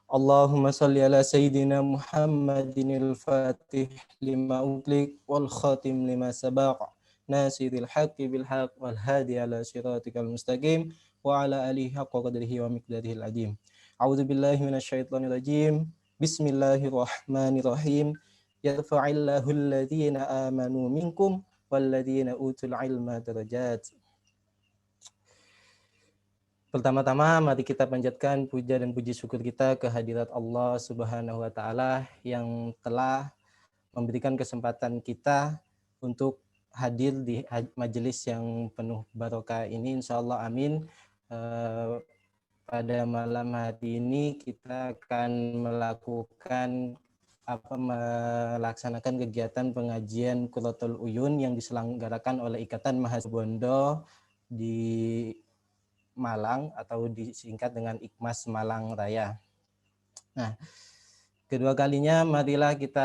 Allahumma salli ala Sayyidina Muhammadin al-Fatih lima ughliq wal khatim lima sabaq nasiril haqqi bil haqq wal hadi ala siratikal mustaqim wa ala alihi haqqa qadrihi wa miqdarihil azim. A'udzu billahi minasyaitonir rajim. Bismillahirrahmanirrahim. Yarfa'illahu alladhina amanu minkum walladhina utul ilma darajat. Pertama-tama mari kita panjatkan puja dan puji syukur kita ke hadirat Allah Subhanahu wa taala yang telah memberikan kesempatan kita untuk hadir di majelis yang penuh barokah ini, insyaallah amin. Pada malam hari ini kita akan melaksanakan kegiatan pengajian Qurratul Uyun yang diselenggarakan oleh Ikatan Mahasiswa Bondo di Malang atau disingkat dengan IKMAS Malang Raya. Nah, kedua kalinya marilah kita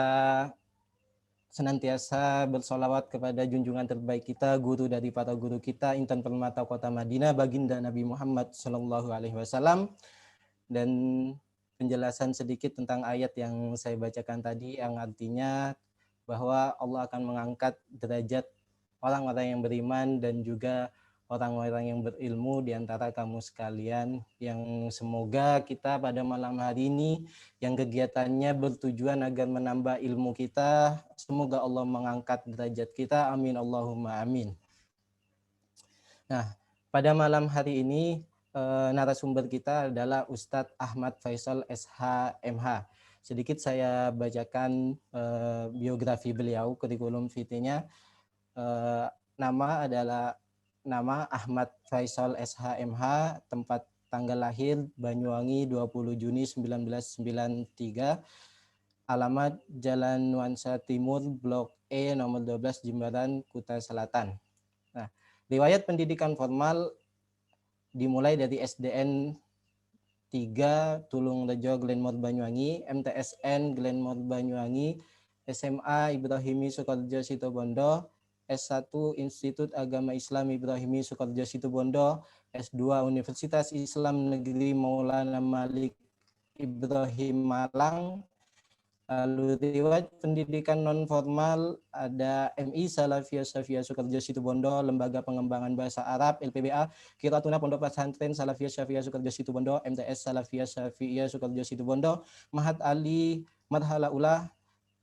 senantiasa bersolawat kepada junjungan terbaik kita, guru dari para guru kita, Intan Permata Kota Madinah, baginda Nabi Muhammad SAW. Dan penjelasan sedikit tentang ayat yang saya bacakan tadi, yang artinya bahwa Allah akan mengangkat derajat orang-orang yang beriman dan juga orang-orang yang berilmu di antara kamu sekalian, yang semoga kita pada malam hari ini yang kegiatannya bertujuan agar menambah ilmu kita, semoga Allah mengangkat derajat kita, amin Allahumma amin. Nah, pada malam hari ini narasumber kita adalah Ustadz Ahmad Faisal SH MH. Sedikit saya bacakan biografi beliau, kurikulum vitae-nya. Nama Ahmad Faisal SH MH, tempat tanggal lahir Banyuwangi 20 Juni 1993, alamat Jalan Nuansa Timur, Blok E nomor 12 Jimbaran, Kutai Selatan. Nah, riwayat pendidikan formal dimulai dari SDN 3 Tulung Rejo Glenmore Banyuwangi, MTSN Glenmore Banyuwangi, SMA Ibrahimi Sukoharjo Situbondo, S1 Institut Agama Islam Ibrahimi Sukoharjo Situbondo, S2 Universitas Islam Negeri Maulana Malik Ibrahim Malang. Lalu riwayat pendidikan non formal ada MI Salafiyah Syafiyah Sukoharjo Situbondo, Lembaga Pengembangan Bahasa Arab LPBA, Qiratuna Pondok Pesantren Salafiyah Syafiyah Sukoharjo Situbondo, MTS Salafiyah Syafiyah Sukoharjo Situbondo, Mahat Ali Marhala Ulah,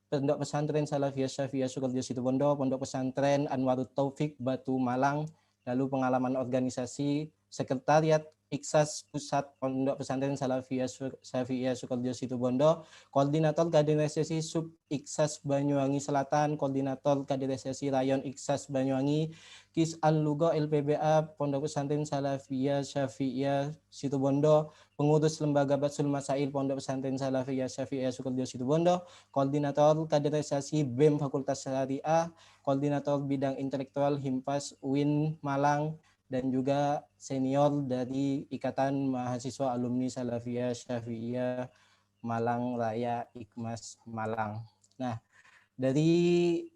Pondok Pesantren Salafiyah Syafiyah Sukoharjo Situbondo, Pondok Pesantren Anwarut Taufik Batu Malang. Lalu pengalaman organisasi Sekretariat Iksas Pusat Pondok Pesantren Salafiyah Syafiyah Sukoharjo Situbondo, Koordinator Kaderisasi Sub Iksas Banyuwangi Selatan, Koordinator Kaderisasi Rayon Iksas Banyuwangi, Kis Al-Lugo LPBA Pondok Pesantren Salafiyah Syafiyah Situbondo, Pengurus Lembaga Batsul Masail Pondok Pesantren Salafiyah Syafiyah Sukoharjo Situbondo, Koordinator Kaderisasi BEM Fakultas Syariah, Koordinator Bidang Intelektual Himpas UIN Malang, dan juga senior dari Ikatan Mahasiswa Alumni Salafiyah Syafiyah Malang Raya IKMAS Malang. Nah, dari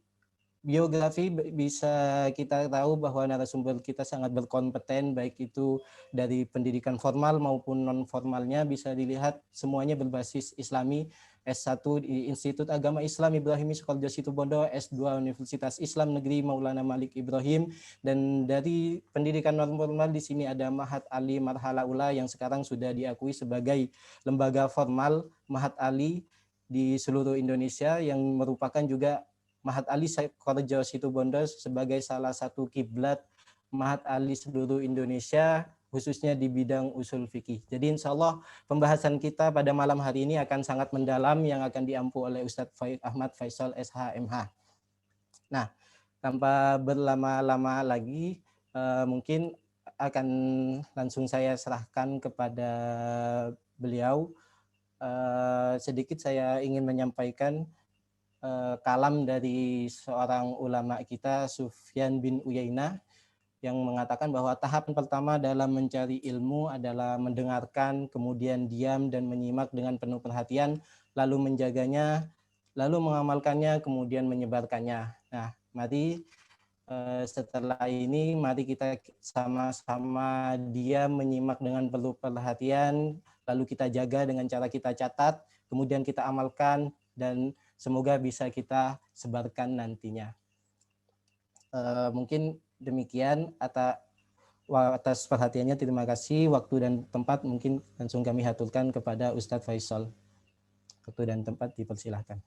biografi bisa kita tahu bahwa narasumber kita sangat berkompeten, baik itu dari pendidikan formal maupun non formalnya, bisa dilihat semuanya berbasis Islami. S1 di Institut Agama Islam Ibrahimi Sukoharjo Situbondo, S2 Universitas Islam Negeri Maulana Malik Ibrahim, dan dari pendidikan non formal di sini ada Mahat Ali Marhala Ula yang sekarang sudah diakui sebagai lembaga formal Mahat Ali di seluruh Indonesia, yang merupakan juga Mahat Ali Sukoharjo Situbondo sebagai salah satu kiblat Mahat Ali seluruh Indonesia, khususnya di bidang usul fikih. Jadi insya Allah pembahasan kita pada malam hari ini akan sangat mendalam, yang akan diampu oleh Ustadz Ahmad Faisal SH MH. Nah, tanpa berlama-lama lagi, mungkin akan langsung saya serahkan kepada beliau. Sedikit saya ingin menyampaikan kalam dari seorang ulama kita, Sufyan bin Uyainah, yang mengatakan bahwa tahapan pertama dalam mencari ilmu adalah mendengarkan, kemudian diam dan menyimak dengan penuh perhatian, lalu menjaganya, lalu mengamalkannya, kemudian menyebarkannya. Nah, mari setelah ini mari kita sama-sama diam, menyimak dengan penuh perhatian, lalu kita jaga dengan cara kita catat, kemudian kita amalkan, dan semoga bisa kita sebarkan nantinya. Mungkin demikian atas perhatiannya, terima kasih. Waktu dan tempat mungkin langsung kami haturkan kepada Ustadz Faisal. Waktu dan tempat dipersilahkan.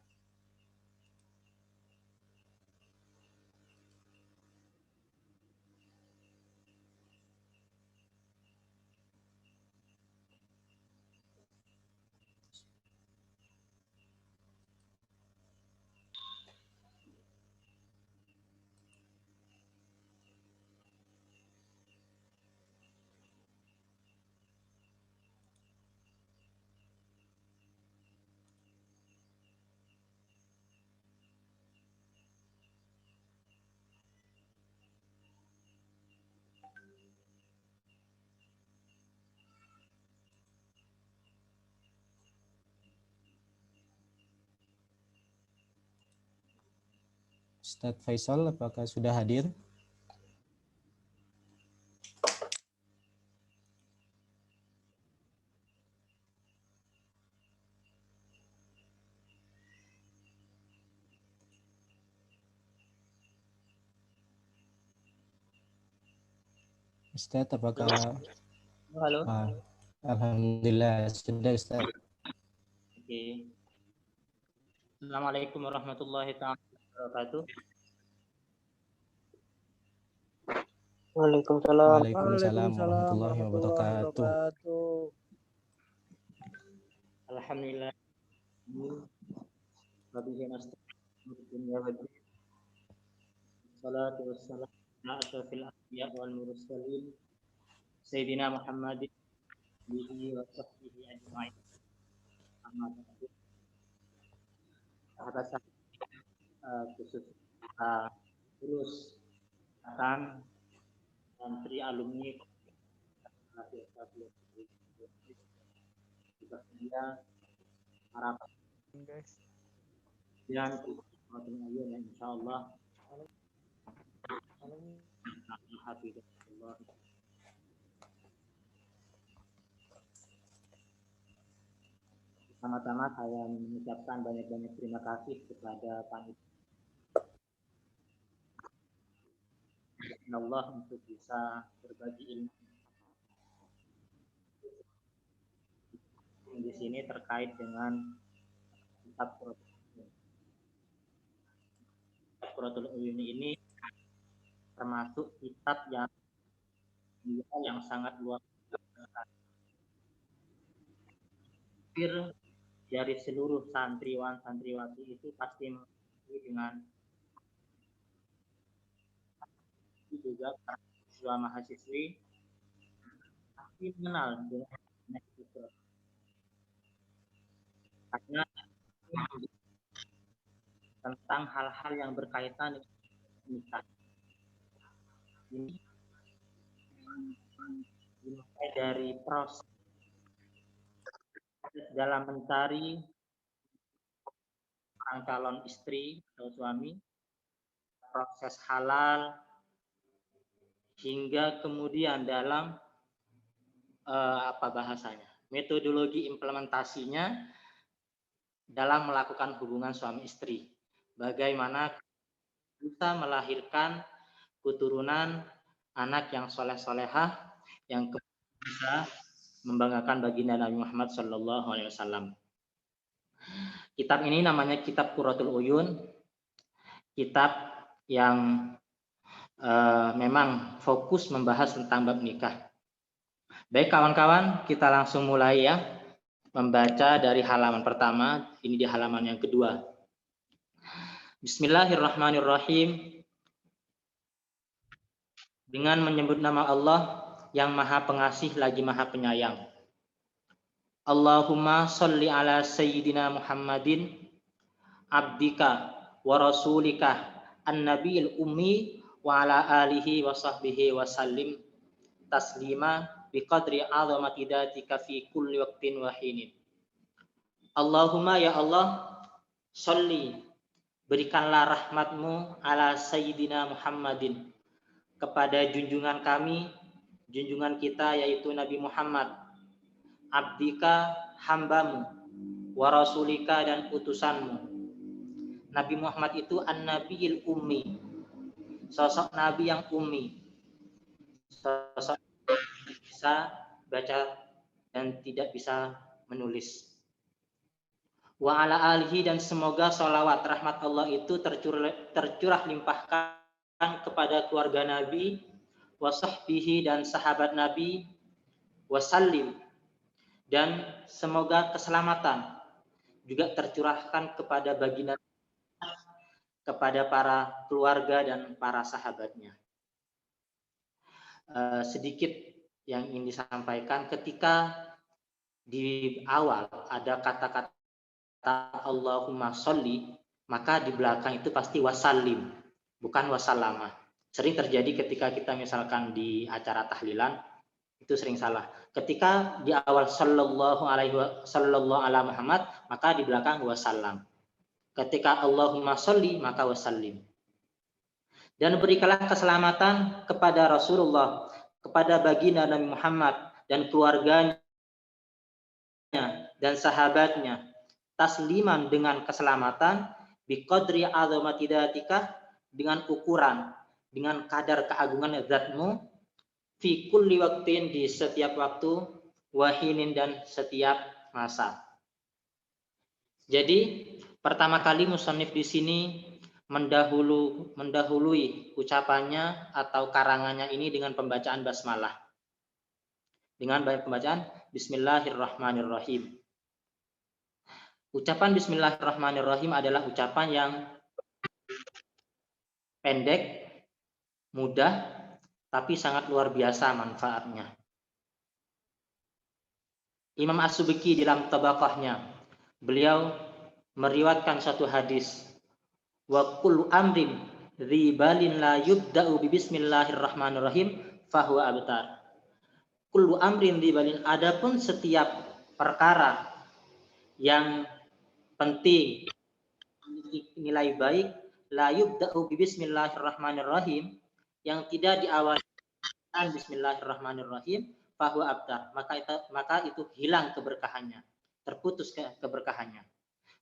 Ustadz Faisal, apakah sudah hadir? Ustadz, apakah... Halo. Alhamdulillah, sudah Ustadz. Oke. Assalamualaikum warahmatullahi wabarakatuh. Waalaikumsalam. Waalaikumsalam warahmatullahi wabarakatuh. Alhamdulillah. Salatu wassalam ala asyrafil anbiya wal mursalin Sayyidina Muhammadin wa sahbihi ajma'in. Atas khusus lulus dan santri alumni harapan dan insyaallah pertama-tama saya mengucapkan banyak-banyak terima kasih kepada panitia Allah untuk bisa berbagi ilmu di sini terkait dengan kitab Qurratul Uyun ini, termasuk kitab yang sangat luar biasa. Dari seluruh santriwan santriwati itu pasti mengikuti dengan juga siswa mahasiswi pasti mengenal dengan itu karena tentang hal-hal yang berkaitan dengan nikah. Ini dimulai dari proses dalam mencari orang calon istri atau suami, proses halal, hingga kemudian dalam metodologi implementasinya dalam melakukan hubungan suami istri. Bagaimana bisa melahirkan keturunan anak yang soleh-solehah yang bisa membanggakan baginda Nabi Muhammad SAW. Kitab ini namanya Kitab Qurratul Uyun, kitab yang memang fokus membahas tentang bab nikah. Baik kawan-kawan, kita langsung mulai ya, membaca dari halaman pertama, ini di halaman yang kedua. Bismillahirrahmanirrahim. Dengan menyebut nama Allah yang Maha Pengasih lagi Maha Penyayang. Allahumma sholli ala Sayyidina Muhammadin abdika wa rasulika an-nabiyil ummi wa ala alihi wa sahbihi wa sallim taslima biqadri azamati datika fi kulli waqtin wa hinin. Allahumma ya Allah, sholli, berikanlah rahmatmu ala Sayyidina Muhammadin, kepada junjungan kami, junjungan kita yaitu Nabi Muhammad, abdika hambamu, wa rasulika dan utusanmu. Nabi Muhammad itu an-nabiyil ummi, sosok nabi yang ummi, sosok yang bisa baca dan tidak bisa menulis. Wa ala alihi dan semoga sholawat rahmat Allah itu tercurah limpahkan kepada keluarga Nabi, wa sahbihi dan sahabat Nabi, wasallim dan semoga keselamatan juga tercurahkan kepada baginda, kepada para keluarga dan para sahabatnya. Sedikit yang ingin disampaikan, ketika di awal ada kata-kata Allahumma sholli, maka di belakang itu pasti wasallim, bukan wasallama. Sering terjadi ketika kita misalkan di acara tahlilan, itu sering salah. Ketika di awal sallallahu ala Muhammad, maka di belakang wasallam. Ketika Allahumma sholli, maka wasallim. Dan berikanlah keselamatan kepada Rasulullah, kepada baginda Nabi Muhammad dan keluarganya dan sahabatnya, tasliman dengan keselamatan, biqadri azamati dzatika dengan ukuran, dengan kadar keagungan zatmu, fi kulli waqtin di setiap waktu, wahinin dan setiap masa. Jadi pertama kali musannif di sini mendahului ucapannya atau karangannya ini dengan pembacaan basmalah. Dengan pembacaan Bismillahirrahmanirrahim. Ucapan Bismillahirrahmanirrahim adalah ucapan yang pendek, mudah, tapi sangat luar biasa manfaatnya. Imam As-Subki dalam tabaqahnya, beliau meriwayatkan satu hadis, wa kullu amrin dzi balin la yubda'u bi bismillahirrahmanirrahim fahuwa abtar. Kullu amrin dzi balin, adapun setiap perkara yang penting, nilai baik, la yubda'u bi bismillahirrahmanirrahim, yang tidak diawali dengan bismillahirrahmanirrahim, fahuwa abtar, maka itu hilang keberkahannya, terputus keberkahannya.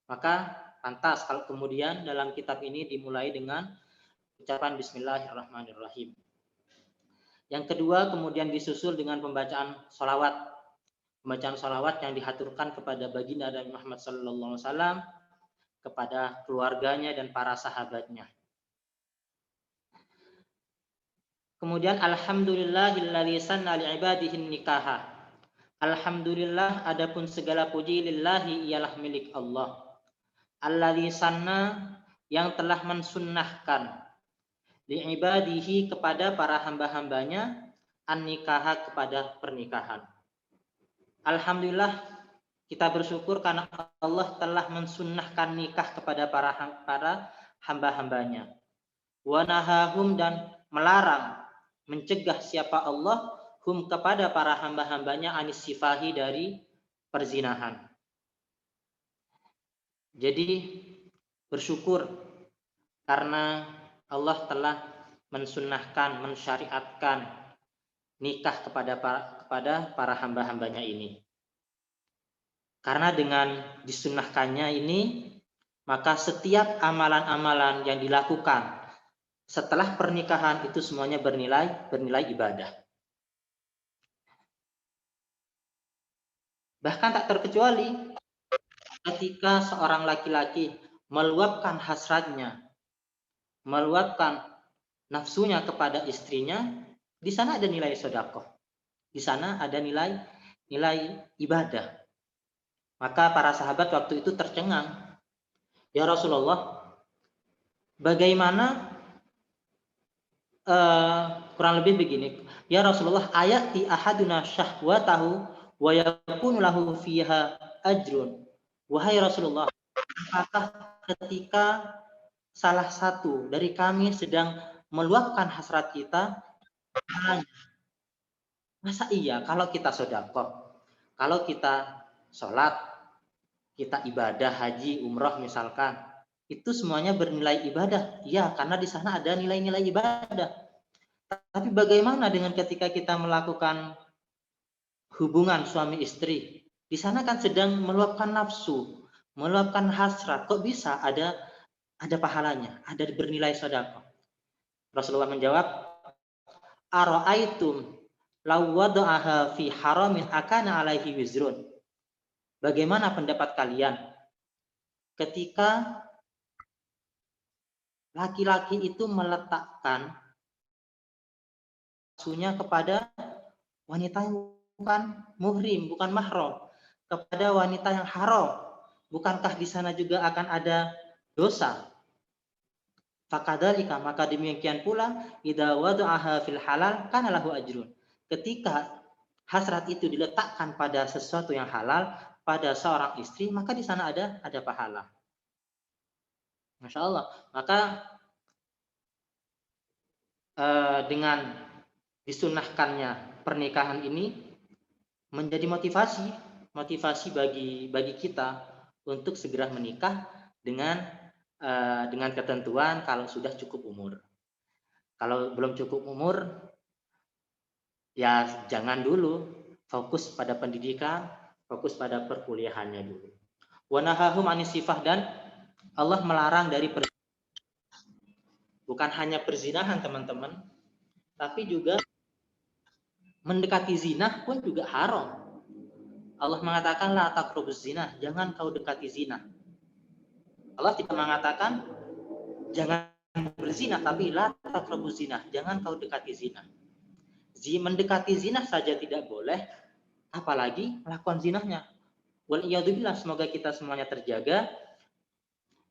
Maka pantas kalau kemudian dalam kitab ini dimulai dengan ucapan Bismillahirrahmanirrahim. Yang kedua kemudian disusul dengan pembacaan sholawat. Pembacaan sholawat yang dihaturkan kepada baginda Nabi Muhammad SAW, kepada keluarganya dan para sahabatnya. Kemudian alhamdulillahilladzi sanna li'ibadihin nikaha. Alhamdulillah, adapun segala puji lillahi ialah milik Allah. Alladzi sanna, yang telah mensunnahkan, li'ibadihi kepada para hamba-hambanya, an-nikaha kepada pernikahan. Alhamdulillah, kita bersyukur karena Allah telah mensunnahkan nikah kepada para hamba-hambanya. Wa nahahum, dan melarang, mencegah siapa Allah, hum kepada para hamba-hambanya, anis sifahi dari perzinahan. Jadi bersyukur karena Allah telah mensunnahkan, mensyariatkan nikah kepada para hamba-hambanya ini. Karena dengan disunnahkannya ini, maka setiap amalan-amalan yang dilakukan setelah pernikahan itu semuanya bernilai ibadah. Bahkan tak terkecuali ketika seorang laki-laki meluapkan hasratnya, meluapkan nafsunya kepada istrinya, di sana ada nilai sedekah, di sana ada nilai ibadah. Maka para sahabat waktu itu tercengang, ya Rasulullah, bagaimana? Kurang lebih begini, ya Rasulullah, ayati ahaduna syahwatahu wa yakunu lahu fiha ajrun. Wahai Rasulullah, apakah ketika salah satu dari kami sedang meluapkan hasrat kita, masa iya kalau kita sedekah, kalau kita sholat, kita ibadah haji, umroh misalkan, itu semuanya bernilai ibadah? Ya, karena di sana ada nilai-nilai ibadah. Tapi bagaimana dengan ketika kita melakukan hubungan suami istri. Di sana kan sedang meluapkan nafsu, meluapkan hasrat. Kok bisa ada pahalanya, ada bernilai sedekah? Rasulullah menjawab, ara'aitum law wada'aha fi haramin akana alaihi wizrun. Bagaimana pendapat kalian ketika laki-laki itu meletakkan nafsunya kepada wanita yang bukan muhrim, bukan mahram, kepada wanita yang haram, bukankah di sana juga akan ada dosa? Fakadzalika, maka demikian pula idza wada'aha fil halal kana lahu ajrun. Ketika hasrat itu diletakkan pada sesuatu yang halal, pada seorang istri, maka di sana ada pahala. Masya Allah. Maka dengan disunahkannya pernikahan ini menjadi motivasi bagi kita untuk segera menikah dengan ketentuan kalau sudah cukup umur. Kalau belum cukup umur, ya jangan dulu, fokus pada pendidikan, fokus pada perkuliahannya dulu. Wa nahahum anis sifah, dan Allah melarang dari bukan hanya perzinahan teman-teman, tapi juga mendekati zina pun juga haram. Allah mengatakan la taqrabuz zina, jangan kau dekati zina. Allah tidak mengatakan jangan berzina, tapi la taqrabuz zina, jangan kau dekati zina. Mendekati zina saja tidak boleh, apalagi melakukan zinahnya. Wal iyadzubillah, semoga kita semuanya terjaga,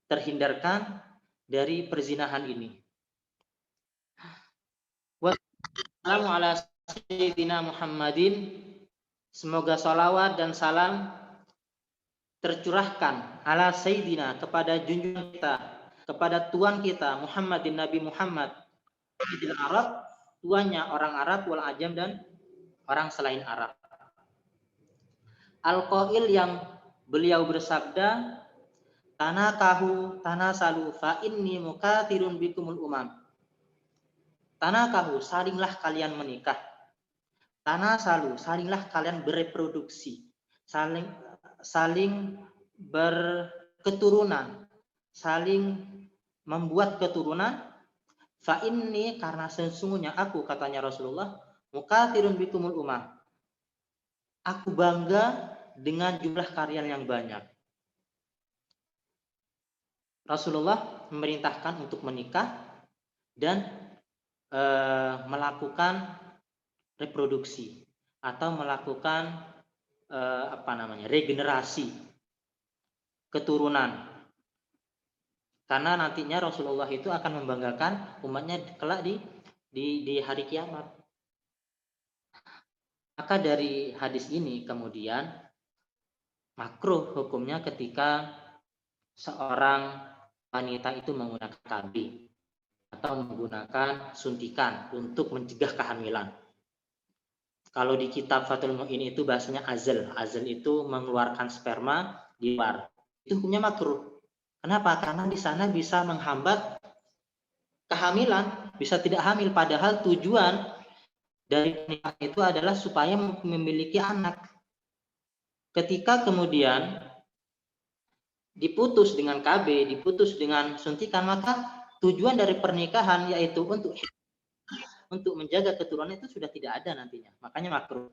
terhindarkan dari perzinahan ini. Wassalamu ala sayyidina Muhammadin, semoga salawat dan salam tercurahkan ala sayyidina, kepada junjungan kita, kepada tuan kita Muhammadin, Nabi Muhammad, sayyidil Arab, tuannya orang Arab, wal ajam, dan orang selain Arab. Al-Qail, yang beliau bersabda, tanakahu tanasalu fa inni mukathirun bikumul umam. Tanakahu, salinglah kalian menikah. Tanasalu, salinglah kalian bereproduksi, saling berketurunan, saling membuat keturunan. Fa inni, karena sesungguhnya aku, katanya Rasulullah, mukathirun bikumul umam, aku bangga dengan jumlah kalian yang banyak. Rasulullah memerintahkan untuk menikah dan melakukan reproduksi atau melakukan regenerasi keturunan, karena nantinya Rasulullah itu akan membanggakan umatnya kelak di hari kiamat. Maka dari hadis ini kemudian makruh hukumnya ketika seorang wanita itu menggunakan KB atau menggunakan suntikan untuk mencegah kehamilan. Kalau di kitab Fathul Mu'in itu bahasanya azal. Azal itu mengeluarkan sperma di luar. Itu hukumnya makruh. Kenapa? Karena di sana bisa menghambat kehamilan, bisa tidak hamil. Padahal tujuan dari pernikahan itu adalah supaya memiliki anak. Ketika kemudian diputus dengan KB, diputus dengan suntikan, maka tujuan dari pernikahan yaitu untuk menjaga keturunan itu sudah tidak ada nantinya. Makanya makruh.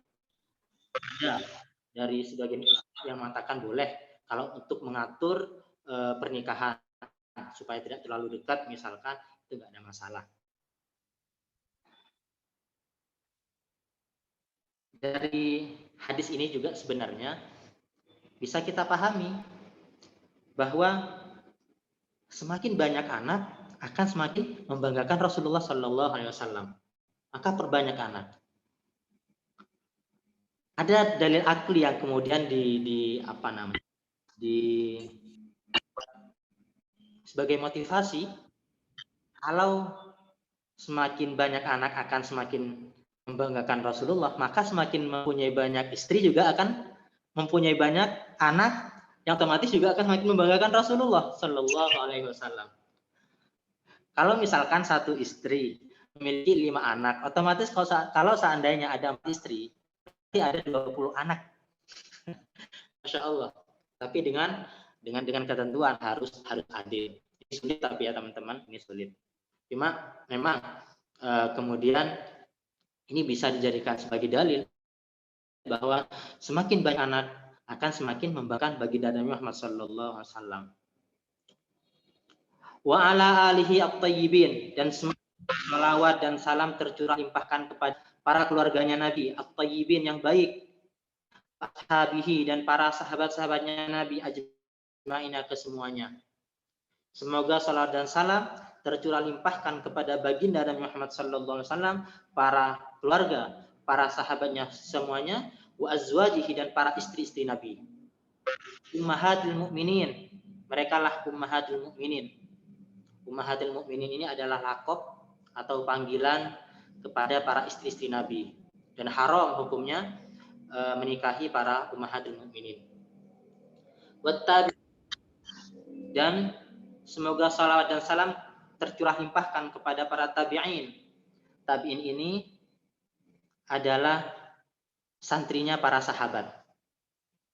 Ya, dari sebagian yang mengatakan boleh kalau untuk mengatur pernikahan supaya tidak terlalu dekat, misalkan, itu nggak ada masalah. Dari hadis ini juga sebenarnya bisa kita pahami bahwa semakin banyak anak akan semakin membanggakan Rasulullah Shallallahu Alaihi Wasallam. Maka perbanyak anak. Ada dalil akli yang kemudian sebagai motivasi, kalau semakin banyak anak akan semakin membanggakan Rasulullah, maka semakin mempunyai banyak istri juga akan mempunyai banyak anak, yang otomatis juga akan semakin membanggakan Rasulullah Shallallahu Alaihi Wasallam. Kalau misalkan satu istri memiliki 5 anak, otomatis kalau seandainya ada 4 istri, ada 20 anak. Masya Allah. Tapi dengan ketentuan harus adil. Ini sulit tapi ya teman-teman, ini sulit. Cuma memang kemudian ini bisa dijadikan sebagai dalil bahwa semakin banyak anak akan semakin membanggakan baginda Nabi Muhammad sallallahu alaihi wasallam. Wa ala alihi at-tayyibin, dan selawat dan salam tercurah limpahkan kepada para keluarganya Nabi at-tayyibin yang baik, ashabihi dan para sahabat-sahabatnya Nabi ajma'ina kesemuanya. Semoga salat dan salam tercurah limpahkan kepada baginda Nabi Muhammad sallallahu alaihi wasallam, para keluarga, para sahabatnya semuanya, wa azwajihi dan para istri-istri Nabi. Ummahatul mukminin, mereka lah ummahatul mukminin. Ummahatul mukminin ini adalah lakop atau panggilan kepada para istri-istri Nabi, dan haram hukumnya menikahi para ummahatul mukminin. Dan semoga salawat dan salam tercurah limpahkan kepada para tabi'in. Tabi'in ini adalah santrinya para sahabat.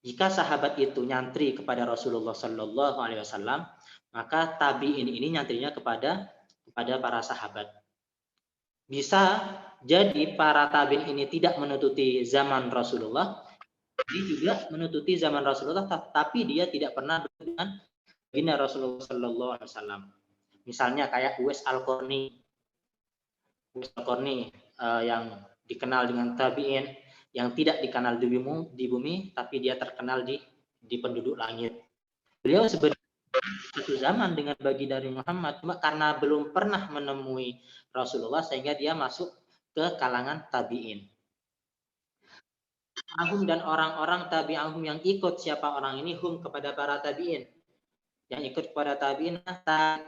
Jika sahabat itu nyantri kepada Rasulullah Sallallahu Alaihi Wasallam, maka tabi'in ini nyantrinya kepada para sahabat. Bisa jadi para tabi'in ini tidak menututi zaman Rasulullah, dia juga menututi zaman Rasulullah, tapi dia tidak pernah dengan baginda Rasulullah Sallallahu Alaihi Wasallam. Misalnya kayak Uwais Al-Qarni, yang dikenal dengan tabi'in, yang tidak dikenal di bumi, tapi dia terkenal di penduduk langit. Beliau sebenarnya satu zaman dengan baginda Muhammad, cuma karena belum pernah menemui Rasulullah sehingga dia masuk ke kalangan tabi'in. Ahum dan orang-orang tabi'ahum yang ikut, siapa orang ini? Hum kepada para tabi'in. Yang ikut kepada tabi'in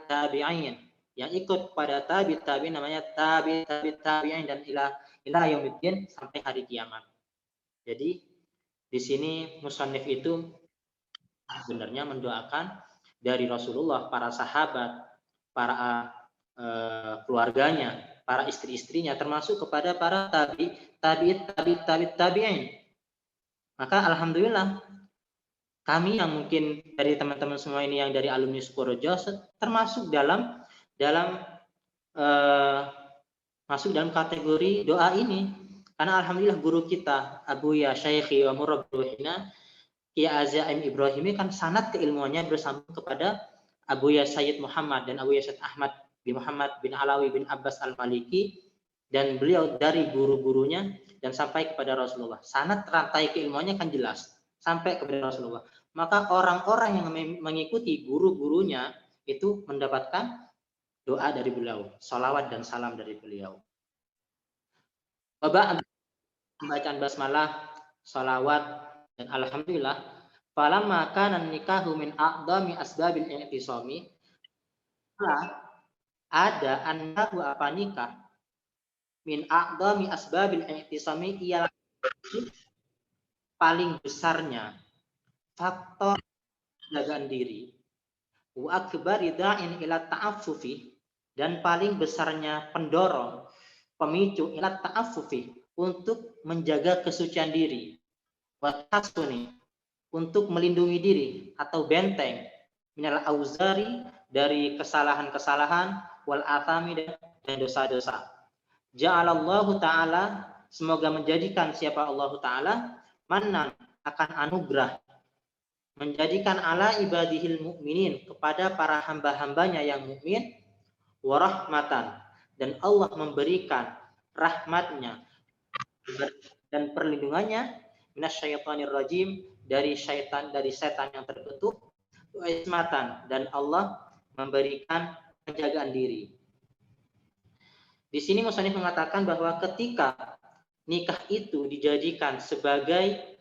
tabi'in. Yang ikut kepada tabi'in namanya tabi'in, dan ila yaumiddin, sampai hari kiamat. Jadi di sini musannif itu sebenarnya mendoakan dari Rasulullah, para sahabat, para keluarganya, para istri-istrinya, termasuk kepada para tabi'in. Maka alhamdulillah kami yang mungkin dari teman-teman semua ini yang dari alumni Sukorejo termasuk dalam masuk dalam kategori doa ini. Karena alhamdulillah guru kita Abu Ya Syaikhi wa Murabbuhina Kiai Azaim Ibrahimi kan sanad keilmuannya bersambung kepada Abu Ya Sayyid Muhammad dan Abu Ya Sayyid Ahmad bin Muhammad bin Alawi bin Abbas Al-Maliki, dan beliau dari guru-gurunya dan sampai kepada Rasulullah. Sanad rantai keilmuannya kan jelas sampai kepada Rasulullah. Maka orang-orang yang mengikuti guru-gurunya itu mendapatkan doa dari beliau, salawat dan salam dari beliau. Bacaan basmalah, salawat, dan alhamdulillah, falamma kana nikahu min a'dami asbabil i'tisami, ada annahu apa nikah min a'dami asbabil i'tisami, ialah paling besarnya faktor penjagaan diri, wa akbari da'in ila ta'affufi, dan paling besarnya pendorong, pemicu ila ta'affufi, untuk menjaga kesucian diri, wa tasuni, untuk melindungi diri atau benteng, minal auzari, dari kesalahan-kesalahan, wal athami, dan dosa-dosa. Ja'alallahu ta'ala, semoga menjadikan siapa Allah ta'ala, mannan, akan anugerah, menjadikan ala ibadihil mu'minin, kepada para hamba-hambanya yang mukmin, warahmatan, dan Allah memberikan rahmatnya dan perlindungannya, minasyaitonir rajim, dari setan yang terkutuk, wa ismatan, dan Allah memberikan penjagaan diri. Di sini musannif mengatakan bahwa ketika nikah itu dijadikan sebagai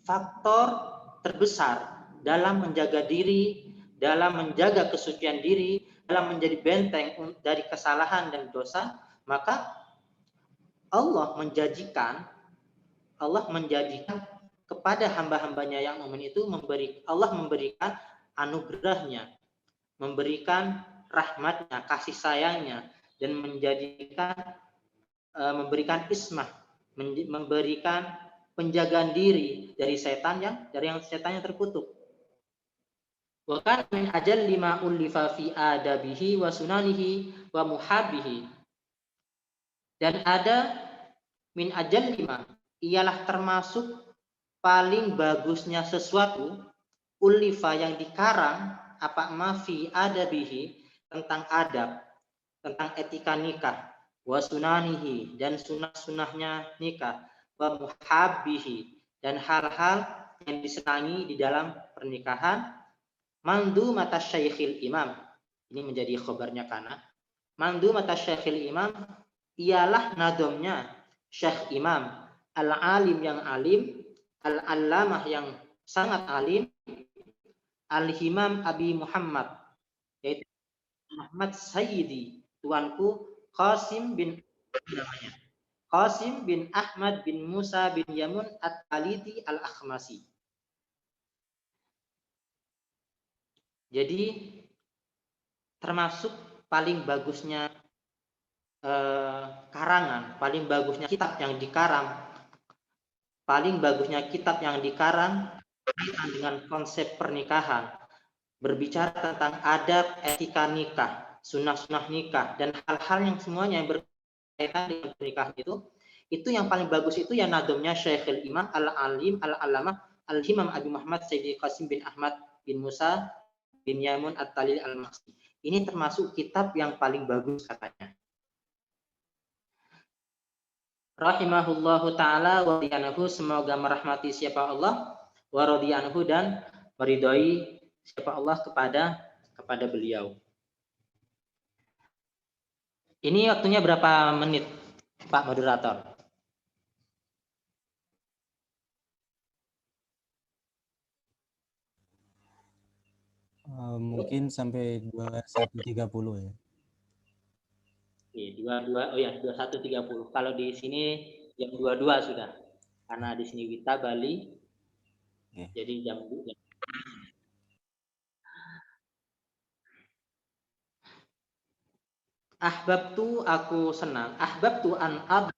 faktor terbesar dalam menjaga diri, dalam menjaga kesucian diri, dalam menjadi benteng dari kesalahan dan dosa, maka Allah menjadikan kepada hamba-hambanya yang mukmin itu Allah memberikan anugerahnya, memberikan rahmatnya, kasih sayangnya, dan memberikan ismah, memberikan penjagaan diri dari setan yang setannya terkutuk. Wa kana min ajalli ma ullifa fi adabihi wa sunanihi wa muhabbihi. Dan ada min ajalli ma, ialah termasuk paling bagusnya sesuatu ullifa yang dikarang apa ma fi adabihi, tentang adab, tentang etika nikah, wa sunanihi, dan sunah-sunahnya nikah, wa muhabbihi, dan hal-hal yang disenangi di dalam pernikahan. Mandu mata syekhil imam, ini menjadi khobarnya kana. Mandu mata syekhil imam ialah nadomnya syekh imam, al-alim yang alim, al-allamah yang sangat alim, al-himam Abi Muhammad, yaitu Muhammad Sayyidi, tuanku Qasim bin namanya. Qasim bin Ahmad bin Musa bin Yamun at-Taliti al-Akhmasi. Jadi termasuk paling bagusnya karangan, paling bagusnya kitab yang dikarang, paling bagusnya kitab yang dikarang dengan konsep pernikahan, berbicara tentang adab, etika nikah, sunnah-sunnah nikah, dan hal-hal yang semuanya yang berkaitan dengan pernikahan itu yang paling bagus itu ya nadomnya Syekhul Imam Al-Alim Al-Allamah Al-Himam Abi Muhammad Sayyidi Qasim bin Ahmad bin Musa bin Yamun at-Talil al-Maksi. Ini termasuk kitab yang paling bagus katanya. Rahimahullahu ta'ala wa radiyanahu, semoga merahmati siapa Allah, wa radiyanahu, dan meridhoi siapa Allah kepada beliau. Ini waktunya berapa menit, Pak Moderator? Mungkin sampai 21.30 ya. Oke, 21.30. Kalau di sini jam 22 sudah. Karena di sini Wita Bali. Okay. Jadi jam 2. Ahbabtu, aku senang. Ahbabtu an ab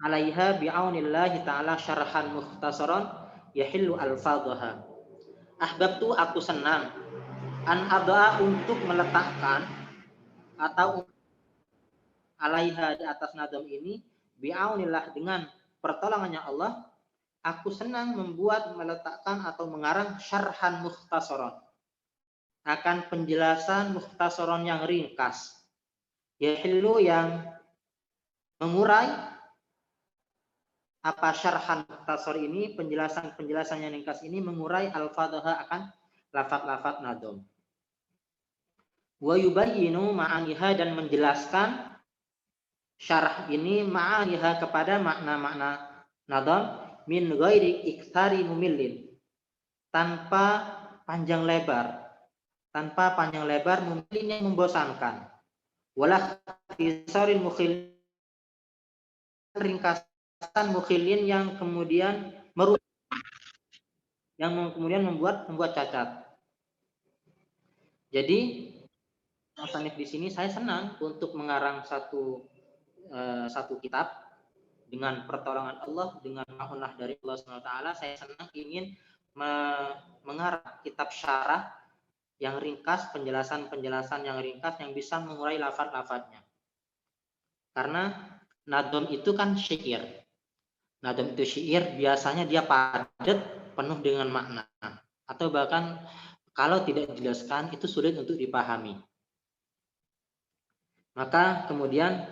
alaiha bi'aunillahi ta'ala syarhan mukhtasaran yahillu alfadhaha. Ahbabtu, aku senang, an abda, untuk meletakkan atau alaiha, di atas nadam ini, bi'aunillah, dengan pertolongannya Allah, aku senang meletakkan atau mengarang syarhan mukhtasaran, akan penjelasan mukhtasaran yang ringkas, yahillu, yang mengurai, apa syarhan mukhtasar ini, penjelasan yang ringkas ini mengurai al-fadhaha, akan lafaz-lafaz nadam. Wa yubayyinu ma'aniha, dan menjelaskan syarah ini ma'aniha, kepada makna-makna nadam, min ghairi iktsari mumillin, tanpa panjang lebar mumillin, yang membosankan, wala ikhtisarin mukhil, ringkasan mukhilin, yang kemudian membuat cacat. Jadi musannif di sini, saya senang untuk mengarang satu kitab dengan pertolongan Allah, dengan ma'unah dari Allah SWT. Saya senang ingin mengarang kitab syarah yang ringkas, penjelasan yang ringkas, yang bisa mengurai lafaz-lafaznya. Karena nadom itu kan syair. Nadom itu syair, biasanya dia padat, penuh dengan makna, atau bahkan kalau tidak dijelaskan itu sulit untuk dipahami. Maka kemudian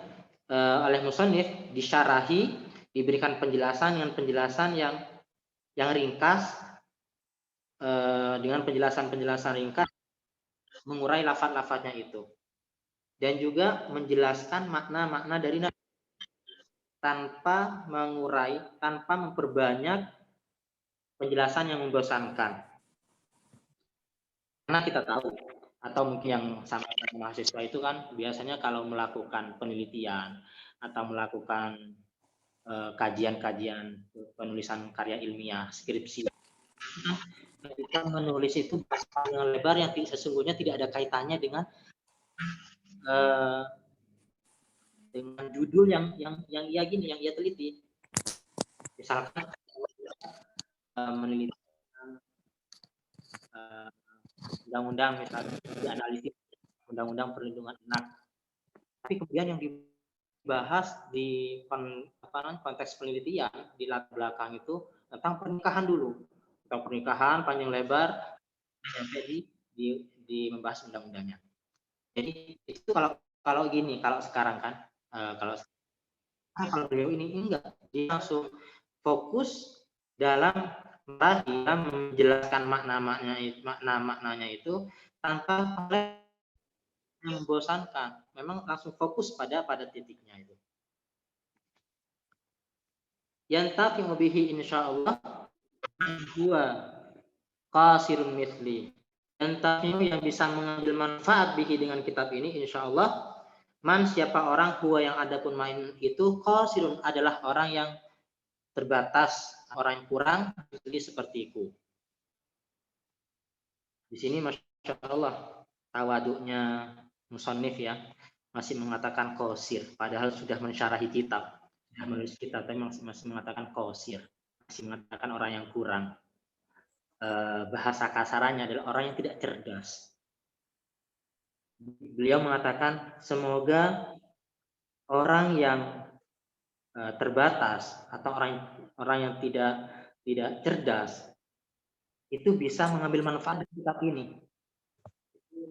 oleh musannif disyarahi, diberikan penjelasan dengan penjelasan yang ringkas, dengan penjelasan ringkas mengurai lafaz-lafaznya itu, dan juga menjelaskan makna-makna dari tanpa mengurai, tanpa memperbanyak penjelasan yang membosankan. Karena kita tahu, atau mungkin yang sama mahasiswa itu kan biasanya kalau melakukan penelitian atau melakukan kajian-kajian penulisan karya ilmiah, skripsi, kita menulis itu panjang lebar yang sesungguhnya tidak ada kaitannya dengan judul yang ia teliti. Misalkan meneliti undang-undang, misalnya dianalisis undang-undang perlindungan anak, tapi kemudian yang dibahas di konteks penelitian di latar belakang itu tentang pernikahan dulu, tentang pernikahan panjang lebar sampai di membahas undang-undangnya. Jadi itu kalau gini, kalau sekarang kan kalau beliau ini enggak, dia langsung fokus dalam menjelaskan makna-maknanya itu tanpa membosankan. Memang langsung fokus pada titiknya itu. Yantafi'u bihi insyaallah huwa qasirun mithli. Yantafi'u yang bisa mengambil manfaat bihi dengan kitab ini insyaallah man siapa orang huwa yang ada pun main itu qasirun adalah orang yang terbatas, orang yang kurang sepertiku. Di sini masya Allah tawaduknya musannif ya, masih mengatakan qasir, padahal sudah mensyarahi kitab, sudah menulis kitab, tapi masih mengatakan qasir, masih mengatakan orang yang kurang. Bahasa kasarannya adalah orang yang tidak cerdas. Beliau mengatakan semoga orang yang terbatas atau orang yang tidak cerdas itu bisa mengambil manfaat dari kitab ini.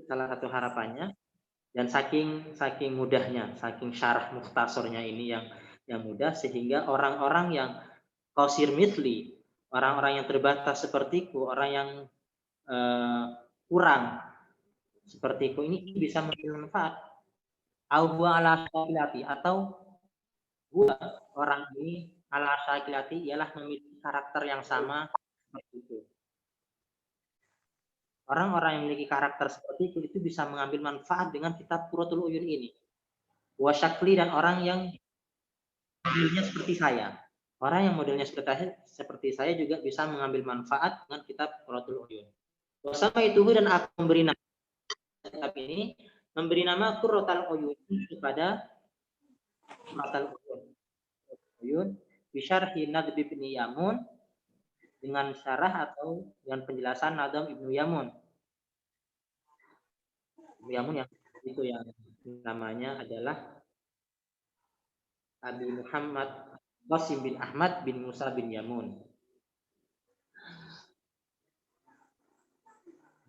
Salah satu harapannya, dan saking mudahnya, saking syarah mukhtasornya ini yang mudah, sehingga orang-orang yang qasir mithli, orang-orang yang terbatas sepertiku, orang yang kurang sepertiku ini bisa mengambil manfaat. Atau gua orang ini ala syakilati ialah memiliki karakter yang sama seperti itu. Orang-orang yang memiliki karakter seperti itu bisa mengambil manfaat dengan kitab Qurratul Uyun ini. Wasyakli dan orang yang modelnya seperti saya. Orang yang modelnya seperti saya juga bisa mengambil manfaat dengan kitab Qurratul Uyun. Wasama itu dan aku memberi nama kitab ini, memberi nama Qurratul Uyun kepada Qurratul Uyun bisyarhi Nadb bin Yamun, dengan syarah atau dengan penjelasan Nadam Ibnu Yamun. Yamun yang itu yang namanya adalah Abi Muhammad Qasim bin Ahmad bin Musa bin Yamun.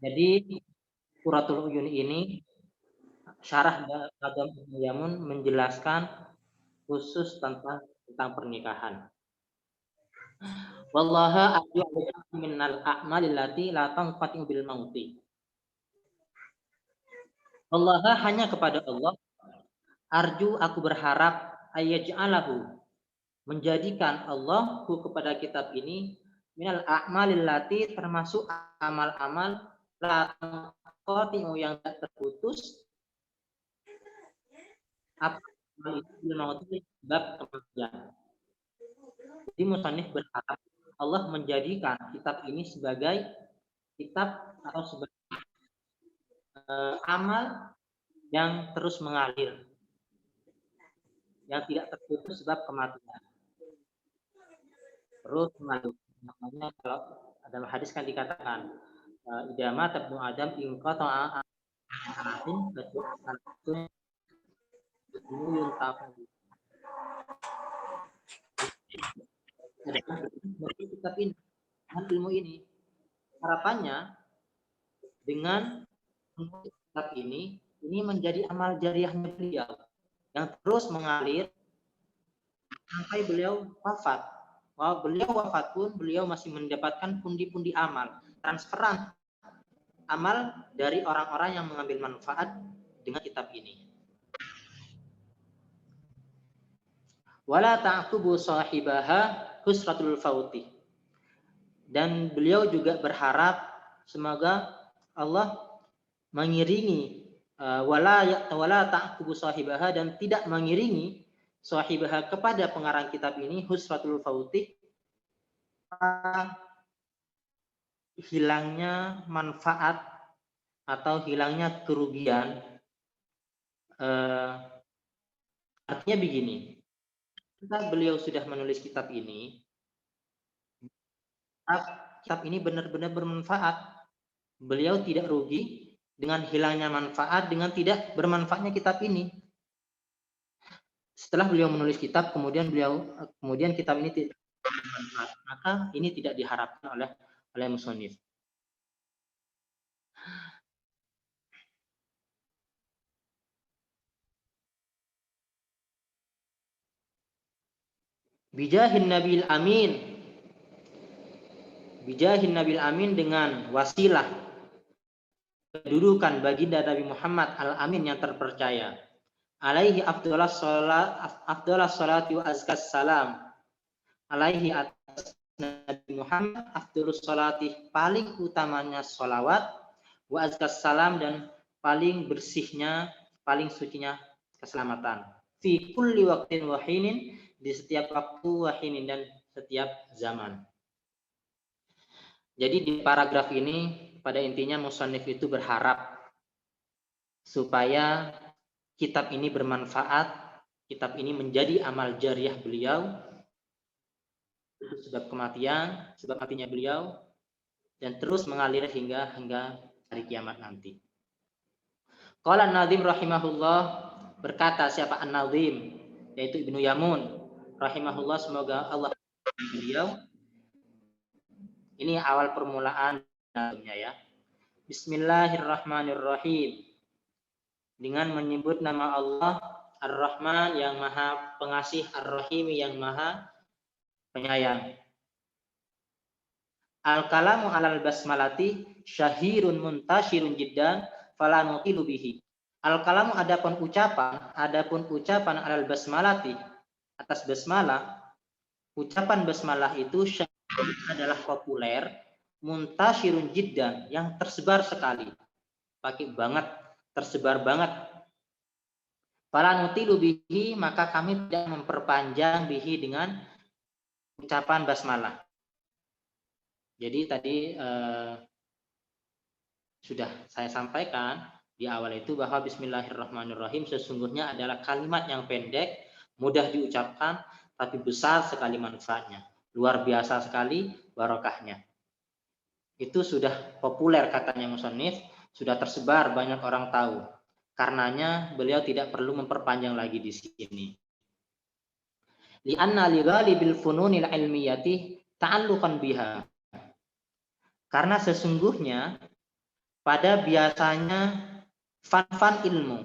Jadi Qurratul Uyun ini syarah Nadam Ibnu Yamun menjelaskan khusus tentang pernikahan. Wallaha a'lamu minal a'malil lati la tanqati bil mauti. Allah hanya kepada Allah arju aku berharap ayyaj'alahu menjadikan Allah kepada kitab ini minal a'malil lati termasuk amal-amal la qati'u yang tak terputus apa itu bab kematian. Jadi musannif berharap Allah menjadikan kitab ini sebagai kitab atau sebagai amal yang terus mengalir, yang tidak terputus sebab kematian. Terus mengalir. Makanya kalau dalam hadis kan dikatakan idama tabnu adam inqata'a atin kecuali kitab ini, ilmu ini harapannya dengan kitab ini menjadi amal jariahnya beliau yang terus mengalir sampai beliau wafat. Beliau wafat pun beliau masih mendapatkan pundi-pundi amal, transferan amal dari orang-orang yang mengambil manfaat dengan kitab ini. Wala ta'qubu sahibaha husratul fauti. Dan beliau juga berharap semoga Allah mengiringi wala ta'qubu sahibaha, dan tidak mengiringi sahibaha kepada pengarang kitab ini husratul fauti, hilangnya manfaat atau hilangnya kerugian. Artinya begini, ketika beliau sudah menulis kitab ini, kitab ini benar-benar bermanfaat. Beliau tidak rugi dengan hilangnya manfaat, dengan tidak bermanfaatnya kitab ini. Setelah beliau menulis kitab, kemudian kitab ini tidak bermanfaat, maka ini tidak diharapkan oleh musannif. Bijahin Nabil Amin, bijahin Nabil Amin, dengan wasilah kedudukan baginda Nabi Muhammad Al-Amin yang terpercaya. Alaihi afdhalas salati wa azkas salam. Alaihi atas Nabi Muhammad afdhalus salati, paling utamanya sholawat, wa azkas salam, dan paling bersihnya, paling sucinya keselamatan. Fi kulli waqtin wa hinin, di setiap waktu, wa hinin, dan setiap zaman. Jadi di paragraf ini pada intinya musannif itu berharap supaya kitab ini bermanfaat, kitab ini menjadi amal jariah beliau sebab kematian, sebab matinya beliau, dan terus mengalir hingga hari kiamat nanti. Qala An-Nadhim rahimahullah, berkata siapa An-Nadhim, yaitu Ibnu Yamun rahimahullah, semoga Allah beliau. Ini awal permulaan dalamnya ya. Bismillahirrahmanirrahim. Dengan menyebut nama Allah Ar-Rahman yang maha pengasih, Ar-Rahim yang maha penyayang. Al-kalamu alal basmalati syahirun muntashirun jiddan fala nutilu bihi. Al-kalamu adapun ucapan alal basmalati, atas basmalah, ucapan basmalah itu syahirun adalah populer, muntashirun jiddan yang tersebar sekali. Pakai banget, tersebar banget. Fala nutilu bihi, maka kami tidak memperpanjang bihi dengan ucapan basmalah. Jadi tadi sudah saya sampaikan di awal itu bahwa Bismillahirrahmanirrahim sesungguhnya adalah kalimat yang pendek, mudah diucapkan, tapi besar sekali manfaatnya. Luar biasa sekali barokahnya. Itu sudah populer katanya musannif, sudah tersebar, banyak orang tahu. Karenanya beliau tidak perlu memperpanjang lagi di sini. Li'anna li ghalibil fununil ilmiyati ta'alluqan biha. Karena sesungguhnya pada biasanya fan-fan ilmu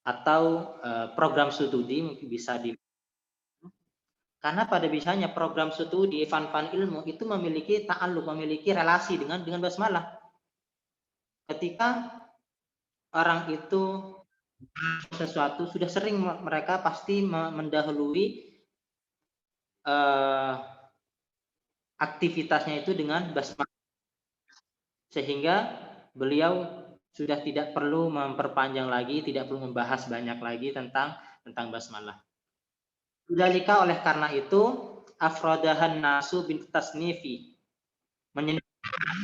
atau program studi mungkin bisa di, karena pada biasanya program studi fan-fan ilmu itu memiliki ta'alluq, memiliki relasi dengan basmalah. Ketika orang itu sesuatu sudah sering, mereka pasti mendahului aktivitasnya itu dengan basmalah, sehingga beliau sudah tidak perlu memperpanjang lagi, tidak perlu membahas banyak lagi tentang basmalah. Dzalika, oleh karena itu, afradahan nasu bin tasnifi, menyebutkan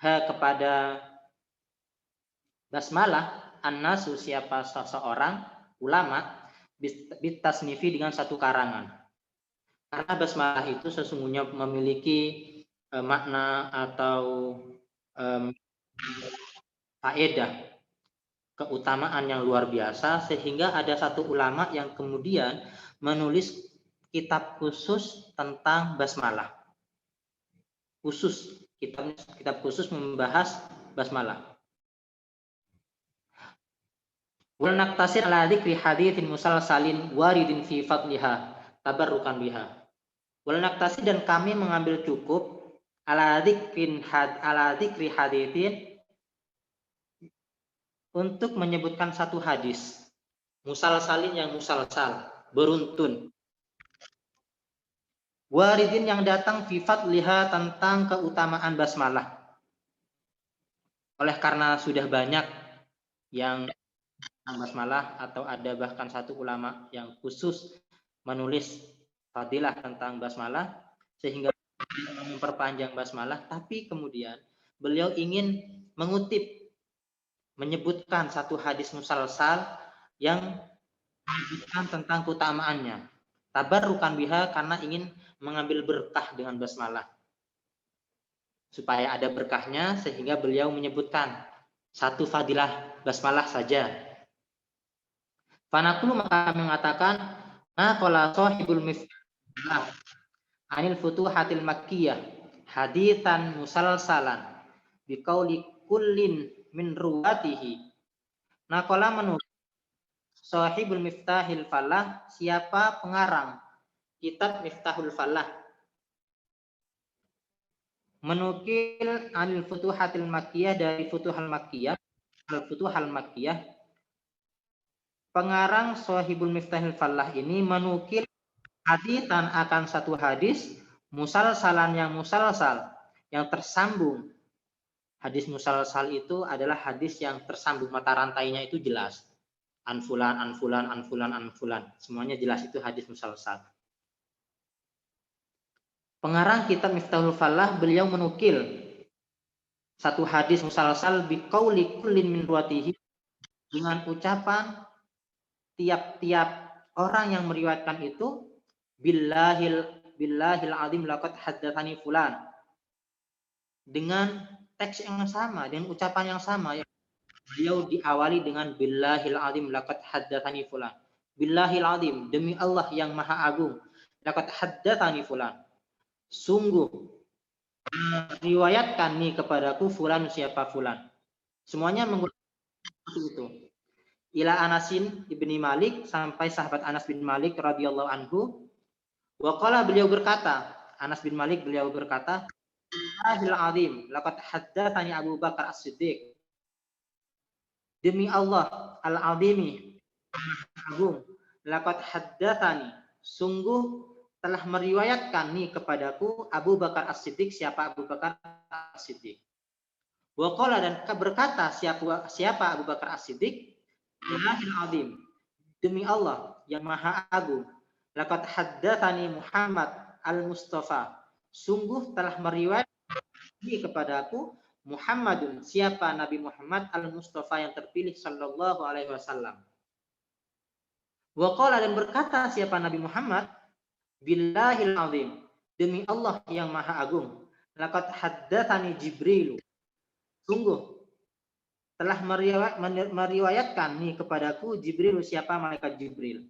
kepada basmalah, an-nasu siapa seseorang, ulama, bin tasnifi dengan satu karangan. Karena basmalah itu sesungguhnya memiliki makna atau faedah, keutamaan yang luar biasa, sehingga ada satu ulama yang kemudian menulis kitab khusus tentang basmalah. Khusus, kitab khusus membahas basmalah. Wal naqtasir ala dzikri haditsin musalsalin waridin fi fadliha tabarrukan biha. Wal naqtasir, dan kami mengambil cukup ala dzikri haditsin, untuk menyebutkan satu hadis musalsalin yang musalsal, beruntun, waridin yang datang fi fadliha, tentang keutamaan basmalah. Oleh karena sudah banyak yang basmalah, atau ada bahkan satu ulama yang khusus menulis fadilah tentang basmalah, sehingga memperpanjang basmalah, tapi kemudian beliau ingin menyebutkan satu hadis musalsal yang menyebutkan tentang keutamaannya, tabarrukan biha, karena ingin mengambil berkah dengan basmalah. Supaya ada berkahnya sehingga beliau menyebutkan satu fadilah basmalah saja. Fanaqulu maka mengatakan qala sahibul miftah anil futuhatil makkiyah haditsan musalsalan biqauli kullin min ruwatihi. Naqala menurut sahibul miftahil falah, siapa pengarang kitab Miftahul Falah, menukil anil futuhatil makkiyah dari futuhal makkiyah, al-futuhal makkiyah. Pengarang Sahibul Miftahil Falah ini menukil hadisan akan satu hadis musalsalan yang musalsal, yang tersambung. Hadis musalsal itu adalah hadis yang tersambung, mata rantainya itu jelas. Anfulan, anfulan, anfulan, anfulan. Semuanya jelas, itu hadis musalsal. Pengarang kitab Miftahul Falah, beliau menukil satu hadis musalsal biqauli kullin min ruwatihi, dengan ucapan tiap-tiap orang yang meriwayatkan itu billahil azim laqad haddatsani fulan, dengan teks yang sama, dengan ucapan yang sama. Beliau diawali dengan billahil azim laqad haddatsani fulan. Billahil azim, demi Allah yang maha agung, laqad haddatsani fulan, sungguh riwayatkan nih kepadaku fulan, siapa fulan. Semuanya menggunakan itu. Ila Anasin ibni Malik, sampai sahabat Anas bin Malik radhiyallahu anhu. Wa qala, beliau berkata, Anas bin Malik beliau berkata, Allahil azim laqad haddatsani Abu Bakar As-Siddiq. Demi Allah al-azimi, agung, laqad haddatsani, sungguh telah meriwayatkan nih kepadaku Abu Bakar As-Siddiq. Siapa Abu Bakar As-Siddiq? Wa qala, dan berkata siapa Abu Bakar As-Siddiq? Allahil azim, demi Allah yang maha agung, laqad haddatsani Muhammad al-Mustafa, sungguh telah meriwayatkan kepadaku Muhammadun, siapa Nabi Muhammad al-Mustafa yang terpilih sallallahu alaihi wasallam. Wa qala, dan berkata siapa Nabi Muhammad, billahil azim, demi Allah yang maha agung, laqad haddatsani Jibril, sungguh telah meriwayatkan nih kepadaku Jibril, siapa malaikat Jibril.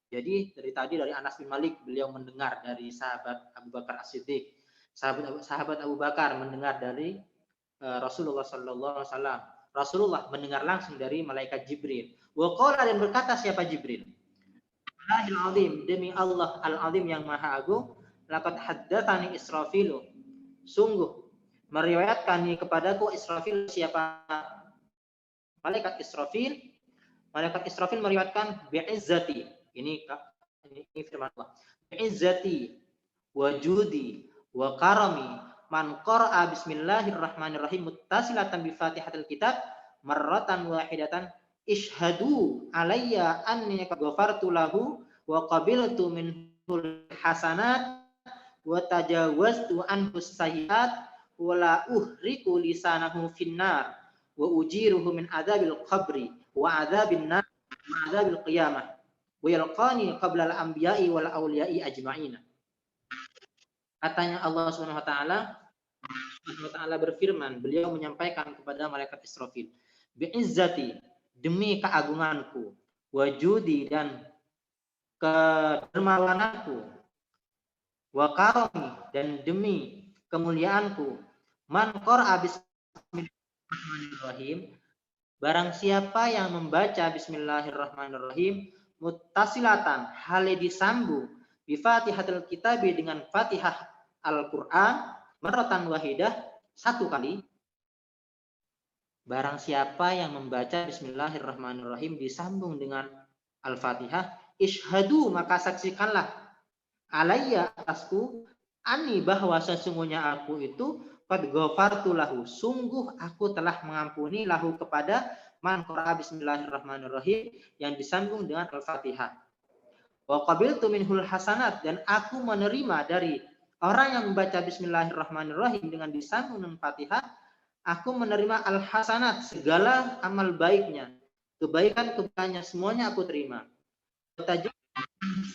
Jadi dari Anas bin Malik, beliau mendengar dari sahabat Abu Bakar As-Siddiq. Sahabat Abu Bakar mendengar dari Rasulullah sallallahu alaihi wasallam. Rasulullah mendengar langsung dari malaikat Jibril. Wa qala, dan berkata siapa Jibril? Allahil azim, demi Allah al-azim yang maha agung, laqad haddatsani Israfil, sungguh meriwayatkan nih kepadaku Israfil, siapa malaikat Israfil. Malaikat Israfil meriwayatkan bi'izzati, ini firman Allah, bi'izzati wa judi wa karami man qara'a bismillahirrahmanirrahim muttasilatan bi Fatihatil kitab marratan wahidatan ishhadu alayya anni ghafartu lahu wa qabiltu minhul hasanat wa tajawaztu anhu sayyi'at wala uhriku lisanahu finnar wa ujiruhu min adzabil qabri wa adzabin nar wa adzabil qiyamah wa yalqani qabla al-anbiya'i wal awliya'i ajma'ina. Katanya Allah Subhanahu wa taala berfirman, beliau menyampaikan kepada malaikat Israfil, bi'izzati, demi keagunganku, wajudi, dan kedermawananku, wa karami, dan demi kemuliaanku, man qara'a bismillahirrahmanirrahim, barang siapa yang membaca bismillahirrahmanirrahim muttasilatan, hale disambung, bi Fatihatil kitab, dengan Fatihah Al-Qur'an, marratan wahidah, satu kali. Barang siapa yang membaca bismillahirrahmanirrahim disambung dengan Al-Fatihah, ishhadu, maka saksikanlah, alayya, atasku, ani, bahwa sesungguhnya aku itu qad ghafartu lahu, sungguh aku telah mengampuni lahu kepada man qara'a bismillahirrahmanirrahim, yang disambung dengan Al-Fatihah. Wa qabiltu minhul hasanat, dan aku menerima dari orang yang membaca bismillahirrahmanirrahim dengan disambung dengan Fatihah, aku menerima al-hasanat, segala amal baiknya, kebaikan-kebaikannya semuanya aku terima.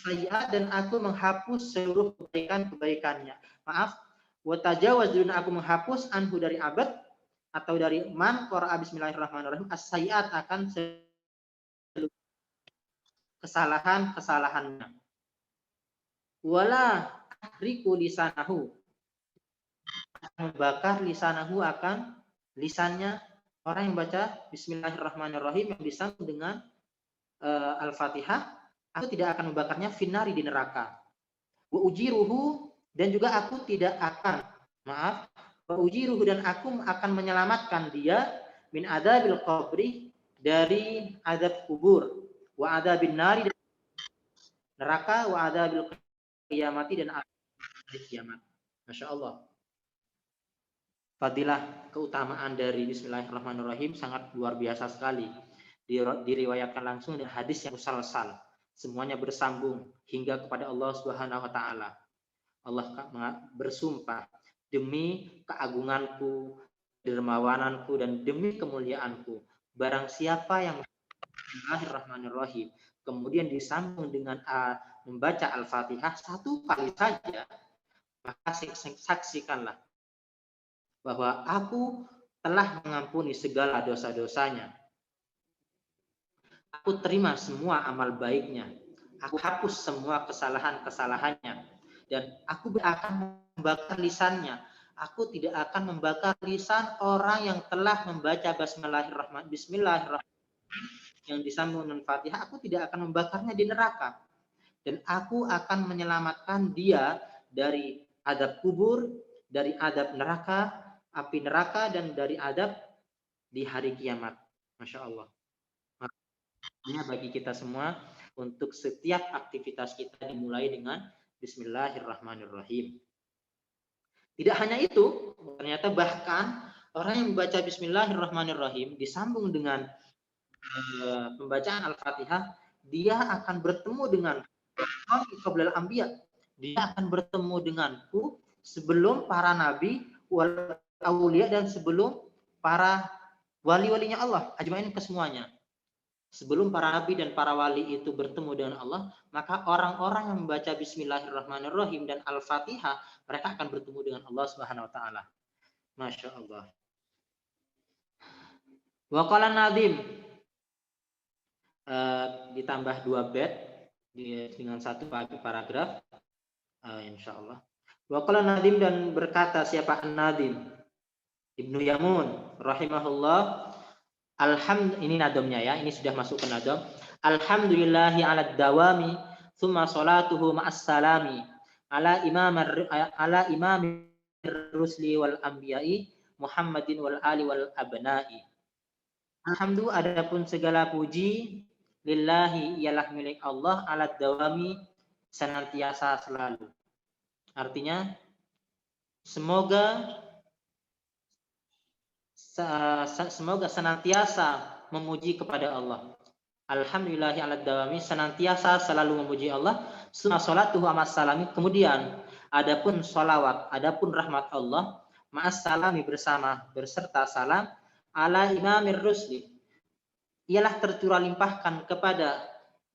sayyi'at, dan aku menghapus seluruh kebaikan-kebaikannya. Maaf, wa tajawaz, dan aku menghapus anhu dari abad atau dari man qara'a bismillahirrahmanirrahim as-sayyi'at, akan seluruh kesalahan-kesalahannya. Wala ahriku lisanahu, membakar lisanahu, akan lisannya orang yang baca bismillahirrahmanirrahim yang disambung dengan Al-Fatihah, aku tidak akan membakarnya finari, di neraka. Wa ujiruhu, dan juga aku tidak akan, maaf, wa ujiruhu, dan aku akan menyelamatkan dia min adabil qabri, dari adab kubur, wa adabin nari, dari neraka, wa adabil qiyamati, dan adab kiamat. Masya Allah. Fadilah, keutamaan dari Bismillahirrahmanirrahim sangat luar biasa sekali. Diriwayatkan langsung dari hadis yang musalsal, semuanya bersambung hingga kepada Allah Subhanahu wa taala. Allah bersumpah, demi keagunganku, dermawananku, dan demi kemuliaanku, barang siapa yang Bismillahirrahmanirrahim kemudian disambung dengan membaca Al-Fatihah satu kali saja, maka saksikanlah bahwa aku telah mengampuni segala dosa-dosanya. Aku terima semua amal baiknya. Aku hapus semua kesalahan-kesalahannya. Dan aku akan membakar lisannya. Aku tidak akan membakar lisan orang yang telah membaca Bismillahirrahmanirrahim yang disambung dengan Fatihah. Aku tidak akan membakarnya di neraka. Dan aku akan menyelamatkan dia dari adab kubur, dari adab neraka, api neraka, dan dari adab di hari kiamat. Masya Allah. Makanya bagi kita semua, untuk setiap aktivitas kita dimulai dengan Bismillahirrahmanirrahim. Tidak hanya itu, ternyata bahkan orang yang membaca Bismillahirrahmanirrahim disambung dengan pembacaan Al-Fatihah, dia akan bertemu dengan qablal anbiya. Dia akan bertemu denganku sebelum para nabi, wal aulia, dan sebelum para wali-walinya Allah, ajmain, kesemuanya. Sebelum para nabi dan para wali itu bertemu dengan Allah, maka orang-orang yang membaca Bismillahirrahmanirrahim dan Al-Fatihah, mereka akan bertemu dengan Allah Subhanahu wa taala. Masya Allah. Wa qala Nadim, ditambah 2 bait dengan 1 paragraf, insyaallah. Wa qala Nadim, dan berkata siapa An-Nadim? Ibnu Yamun rahimahullah. Ini nadomnya ya, ini sudah masuk ke nadom. Alhamdulillahi ala dawami, thumma salatuhu ma'as salami ala imamir rusli wal anbiya'i Muhammadin wal ali wal abna'i. Alhamdulillah, adapun segala puji, lillahi, ialah milik Allah, ala dawami, senantiasa selalu. Artinya semoga senantiasa memuji kepada Allah. Alhamdulillahi ala dawami, senantiasa selalu memuji Allah. Summa sholatuhu ma'as salami, kemudian adapun sholawat, adapun rahmat Allah, ma'as salami, berserta salam, ala imamir rusli, ialah tercurah limpahkan kepada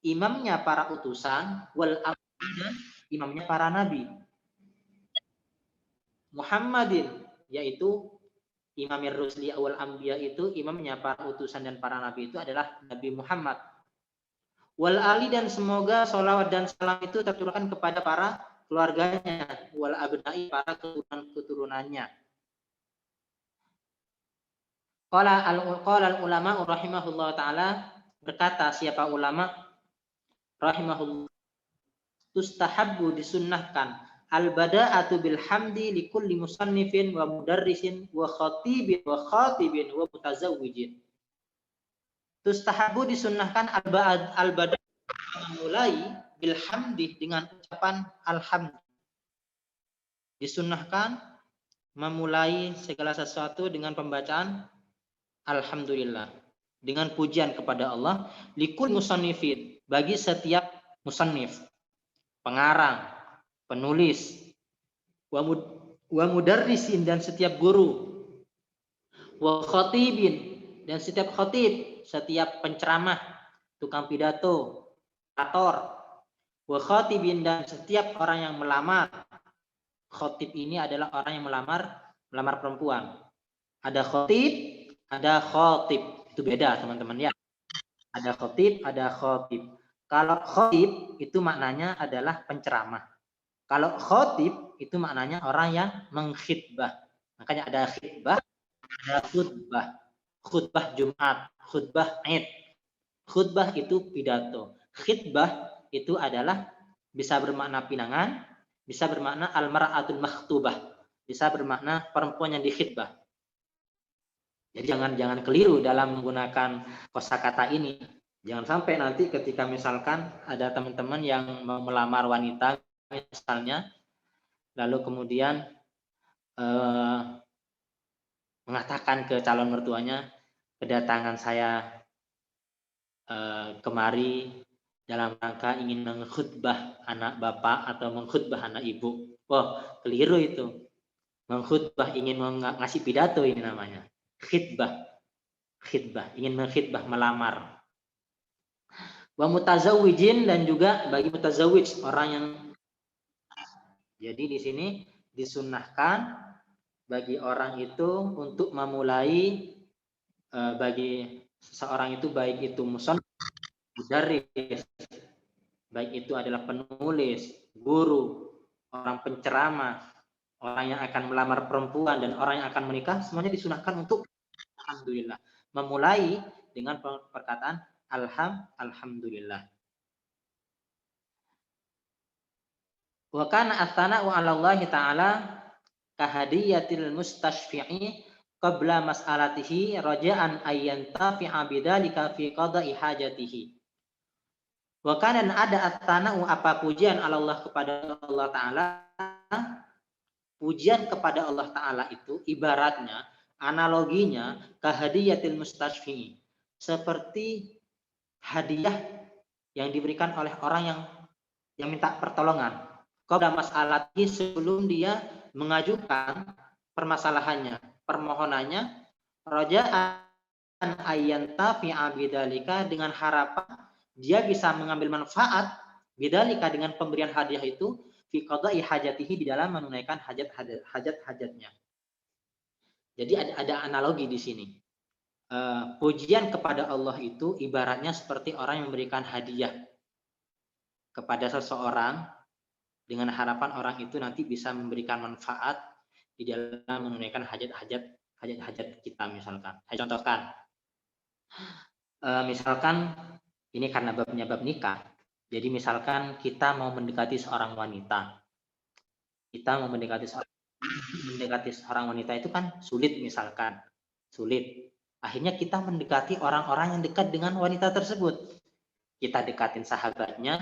imamnya para utusan, wal abdi, imamnya para nabi. Muhammadin, yaitu Imamir Rusli awal Anbiya, itu imamnya para utusan dan para nabi itu adalah Nabi Muhammad. Wal ali, dan semoga sholawat dan salam itu tercurahkan kepada para keluarganya, wal abnai, para keturunannya. Qala al ulama rahimahullah taala, berkata siapa ulama rahimahullah, tustahabbu, disunnahkan, al-bada'atu bil hamdi li kulli musannifin wa mudarrisin wa khatibin wa mutazawwijin. Tustahabbu, disunnahkan, al-bada'atu, memulai, bil hamdi, dengan ucapan alhamd. Disunnahkan memulai segala sesuatu dengan pembacaan alhamdulillah, dengan pujian kepada Allah, li kulli musannifin, bagi setiap musannif, pengarang, penulis, wa mudarrisin, dan setiap guru, wa khatibin, dan setiap khatib, setiap penceramah, tukang pidato, orator, Wa khatibin, dan setiap orang yang melamar. Khatib ini adalah orang yang melamar perempuan. Ada khatib, ada khatib. Itu beda teman-teman ya. Ada khatib, ada khatib. Kalau khatib itu maknanya adalah penceramah. Kalau khatib itu maknanya orang yang mengkhitbah. Makanya ada khitbah, ada khutbah. Khutbah Jumat, khutbah Id. Khutbah itu pidato. Khitbah itu adalah bisa bermakna pinangan, bisa bermakna al-mar'atul makhtubah, bisa bermakna perempuan yang dikhitbah. Jadi jangan keliru dalam menggunakan kosakata ini. Jangan sampai nanti ketika misalkan ada teman-teman yang mau melamar wanita misalnya, lalu kemudian mengatakan ke calon mertuanya, kedatangan saya kemari dalam rangka ingin mengkhutbah anak bapak atau mengkhutbah anak ibu. Wah, keliru itu. Mengkhutbah, ingin ngasih pidato, ini namanya khitbah. Khitbah, ingin mengkhitbah, melamar. Wa mutazawwijin, dan juga bagi mutazawwij, orang yang, jadi di sini disunnahkan bagi orang itu untuk memulai bagi seseorang itu, baik itu musannif, mudarris, baik itu adalah penulis, guru, orang penceramah, orang yang akan melamar perempuan, dan orang yang akan menikah, semuanya disunahkan untuk alhamdulillah, memulai dengan perkataan alhamdulillah. Wa kana athana'u 'ala Allah ta'ala kahadiyatil mustashfi'i qabla mas'alatihi raja'an ayyantafi'a bidzalika fi qada'i hajatihi. Wa kana, ada athana'u, apa pujian, 'ala Allah, kepada Allah Ta'ala. Pujian kepada Allah Ta'ala itu ibaratnya, analoginya, kahadiyatil mustashfi'i, seperti hadiah yang diberikan oleh orang yang minta pertolongan. Qabla mas'alatihi, sebelum dia mengajukan permasalahannya, permohonannya, raja'an ayyantafi'a bidzalika, dengan harapan dia bisa mengambil manfaat bidzalika, dengan pemberian hadiah itu, fi qada'i hajatihi, di dalam menunaikan hajat-hajatnya. Jadi ada analogi di sini. Pujian kepada Allah itu ibaratnya seperti orang yang memberikan hadiah kepada seseorang dengan harapan orang itu nanti bisa memberikan manfaat di dalam menunaikan hajat-hajat kita. Misalkan, saya contohkan, misalkan ini karena babnya bab nikah. Jadi misalkan kita mau mendekati seorang wanita, mendekati seorang wanita itu kan sulit, misalkan sulit. Akhirnya kita mendekati orang-orang yang dekat dengan wanita tersebut. Kita dekatin sahabatnya,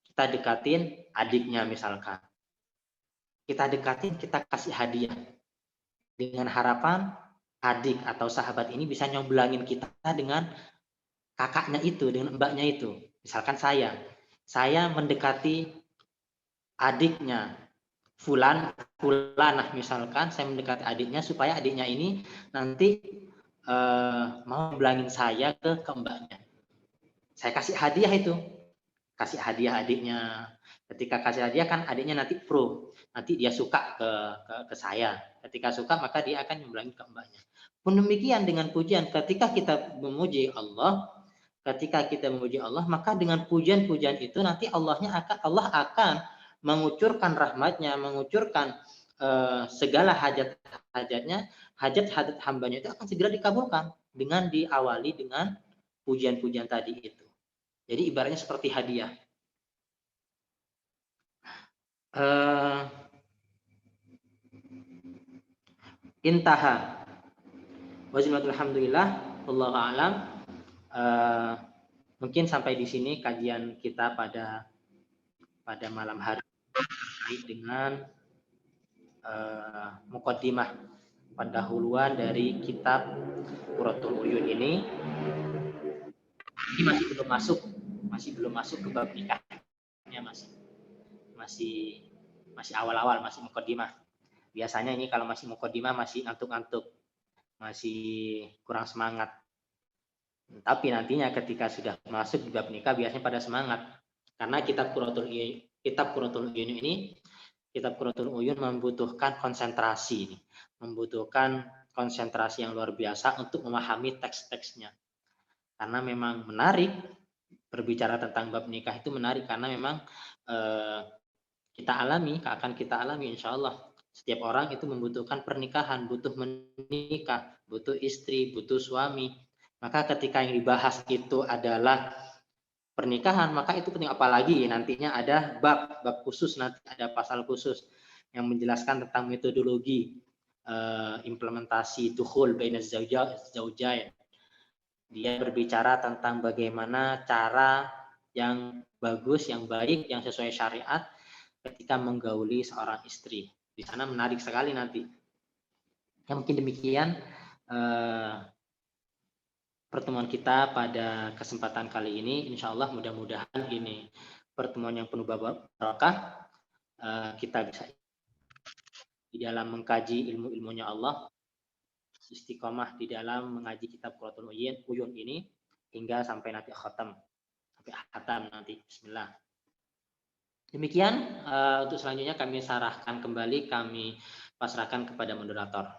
kita dekatin adiknya misalkan. Kita dekatin, kita kasih hadiah. Dengan harapan adik atau sahabat ini bisa nyomblangin kita dengan kakaknya itu, dengan mbaknya itu. Misalkan saya mendekati adiknya fulanah, misalkan saya mendekati adiknya supaya adiknya ini nanti mau belangin saya ke mbaknya. Saya kasih hadiah itu, kasih hadiah adiknya. Ketika kasih hadiah kan adiknya nanti nanti dia suka ke saya. Ketika suka maka dia akan nyumbangin ke mbaknya. Pun demikian dengan pujian, ketika kita memuji Allah, maka dengan pujian-pujian itu nanti Allah akan mengucurkan rahmatnya, mengucurkan segala hajat-hajatnya, hajat-hajat hambanya itu akan segera dikabulkan dengan diawali dengan pujian-pujian tadi itu. Jadi ibaratnya seperti hadiah. Intaha. Alhamdulillah, wallahu a'lam. Mungkin sampai di sini kajian kita pada malam hari terkait dengan muqaddimah, pendahuluan dari kitab Qurratul Uyun ini. Ini masih belum masuk ke bab nikahnya, masih awal-awal, masih muqaddimah. Biasanya ini kalau masih muqaddimah masih ngantuk-ngantuk, masih kurang semangat. Tapi nantinya ketika sudah masuk di bab nikah biasanya pada semangat. Karena kitab Qurratul Uyun membutuhkan konsentrasi, membutuhkan konsentrasi yang luar biasa untuk memahami teks-teksnya. Karena memang menarik berbicara tentang bab nikah itu menarik karena memang akan kita alami insya Allah. Setiap orang itu membutuhkan pernikahan, butuh menikah, butuh istri, butuh suami. Maka ketika yang dibahas itu adalah pernikahan, maka itu penting, apalagi nantinya ada bab khusus, nanti ada pasal khusus yang menjelaskan tentang metodologi implementasi dukhul bainaz zaujain. Dia berbicara tentang bagaimana cara yang bagus, yang baik, yang sesuai syariat ketika menggauli seorang istri. Di sana menarik sekali nanti. Ya, mungkin demikian pertemuan kita pada kesempatan kali ini. Insya Allah mudah-mudahan ini pertemuan yang penuh barakah. Kita bisa di dalam mengkaji ilmu-ilmunya Allah, istiqomah di dalam mengaji kitab Qurratul Uyun ini hingga sampai nanti khatam, sampai khatam nanti. Bismillah. Demikian untuk selanjutnya kami sarahkan kembali, kami pasrahkan kepada moderator.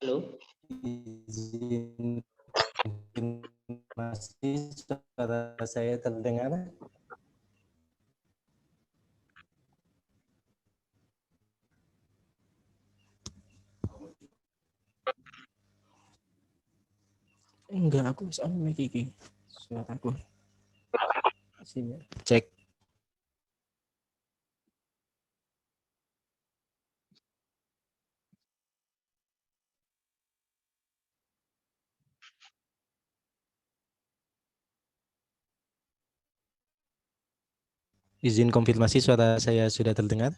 Halo. Izin masih suara saya terdengar? Enggak, aku sama mic iki. Suaraku. Sini. Cek. Izin konfirmasi suara saya sudah terdengar?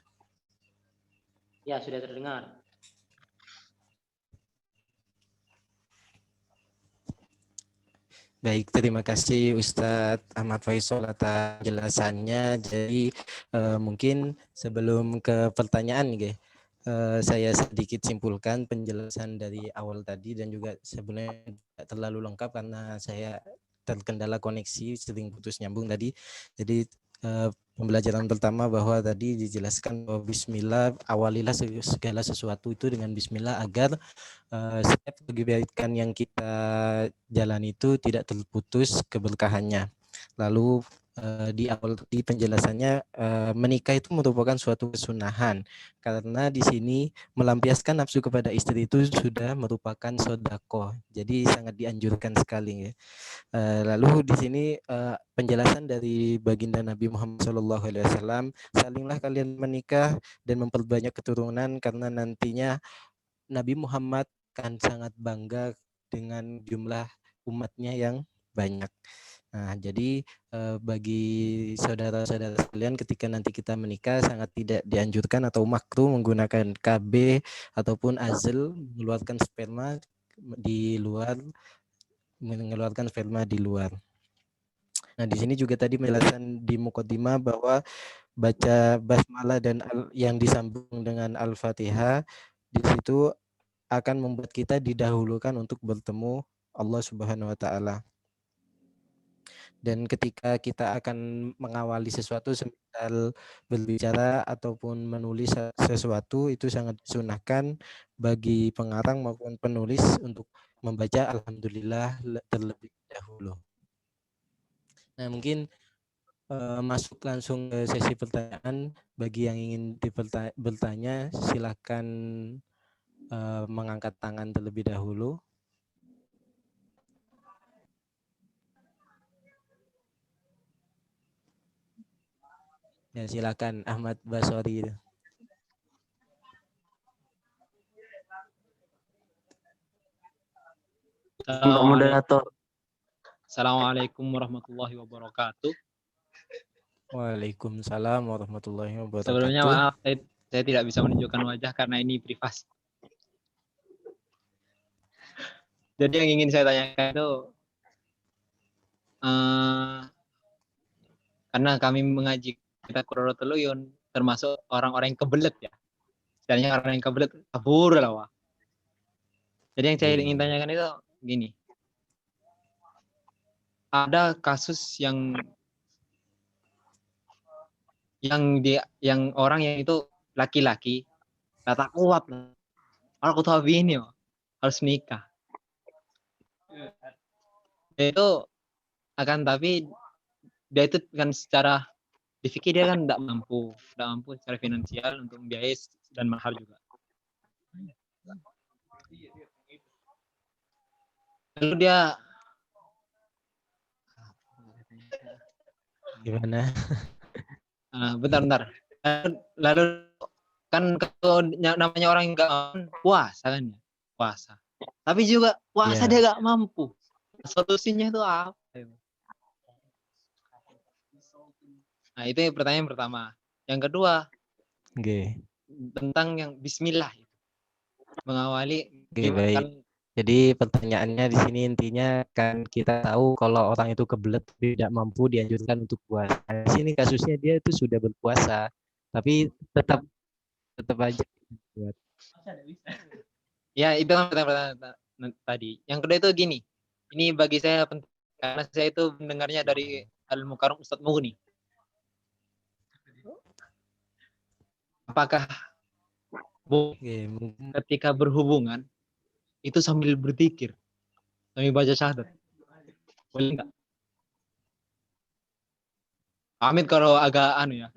Ya, sudah terdengar. Baik, terima kasih Ustadz Ahmad Faisal atas penjelasannya. Jadi mungkin sebelum ke pertanyaan nih, saya sedikit simpulkan penjelasan dari awal tadi dan juga sebenarnya tidak terlalu lengkap karena saya terkendala koneksi, sering putus nyambung tadi. Jadi pembelajaran pertama bahwa tadi dijelaskan bahwa Bismillah, awalilah segala sesuatu itu dengan Bismillah agar setiap kebaikan yang kita jalan itu tidak terputus keberkahannya. Lalu di awal di penjelasannya menikah itu merupakan suatu kesunahan karena di sini melampiaskan nafsu kepada istri itu sudah merupakan sedekah. Jadi sangat dianjurkan sekali ya. Lalu di sini penjelasan dari baginda Nabi Muhammad SAW, salinglah kalian menikah dan memperbanyak keturunan karena nantinya Nabi Muhammad kan sangat bangga dengan jumlah umatnya yang banyak. Nah, jadi bagi saudara-saudara sekalian ketika nanti kita menikah sangat tidak dianjurkan atau makruh menggunakan KB ataupun azl, mengeluarkan sperma di luar. Nah, di sini juga tadi menjelaskan di Muqaddimah bahwa baca basmalah dan yang disambung dengan Al-Fatihah di situ akan membuat kita didahulukan untuk bertemu Allah Subhanahu wa taala. Dan ketika kita akan mengawali sesuatu semisal berbicara ataupun menulis sesuatu itu sangat disunahkan bagi pengarang maupun penulis untuk membaca Alhamdulillah terlebih dahulu. Nah, mungkin masuk langsung ke sesi pertanyaan. Bagi yang ingin bertanya silakan mengangkat tangan terlebih dahulu. Ya, silakan Ahmad Basori. Assalamualaikum warahmatullahi wabarakatuh. Waalaikumsalam warahmatullahi wabarakatuh. Sebelumnya maaf, saya tidak bisa menunjukkan wajah karena ini privasi. Jadi yang ingin saya tanyakan itu, karena kami mengaji kitab Qurratul Uyun, termasuk orang-orang yang kebelet ya. Caranya karena yang kebelet kabur lah, Wak. Jadi yang saya ingin tanyakan itu gini. Ada kasus yang orang yang itu laki-laki tak kuat lah. Aku tahu ini harus nikah. Dia itu akan tapi dia itu kan secara dipikir dia kan tidak mampu secara finansial untuk membiayai dan mahar juga. Lalu dia Gimana? Bentar. Lalu kan kalau namanya orang yang nggak puasa kan ya, puasa. Tapi juga puasa dia nggak mampu. Solusinya itu apa? Nah itu pertanyaan pertama. Yang kedua, tentang yang Bismillah itu mengawali. Baik. Jadi pertanyaannya di sini intinya kan kita tahu kalau orang itu kebelet tidak mampu dianjurkan untuk puasa. Di sini kasusnya dia itu sudah berpuasa, tapi tetap aja buat. Ya itu kan pertanyaan tadi. Yang kedua itu gini. Ini bagi saya penting karena saya itu mendengarnya dari Al-Mukarram Ustadz Mughni. Apakah ketika berhubungan itu sambil berzikir, sambil baca syahadat, boleh nggak? Amit kalau agak ya.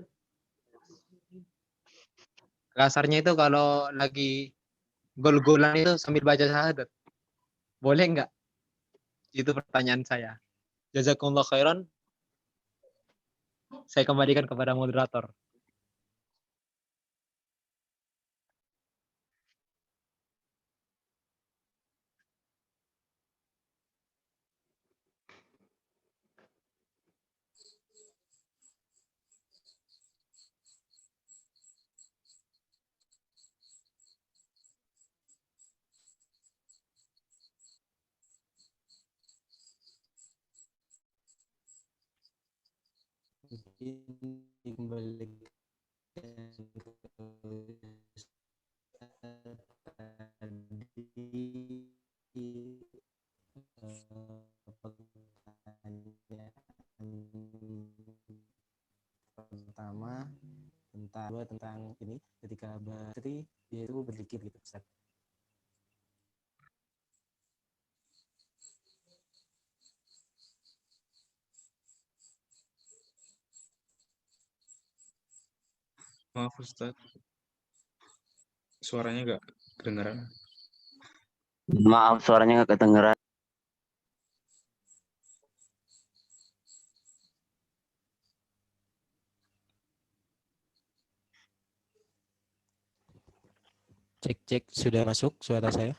Kasarnya itu kalau lagi gol-golan itu sambil baca syahadat, boleh nggak? Itu pertanyaan saya. Jazakumullah khairan. Saya kembalikan kepada moderator. Pertama tentang ini ketika beristri dia itu berzikir gitu Ustaz. Maaf Ustaz, suaranya nggak kedengeran. Maaf, suaranya nggak kedengeran. Cek sudah masuk suara saya?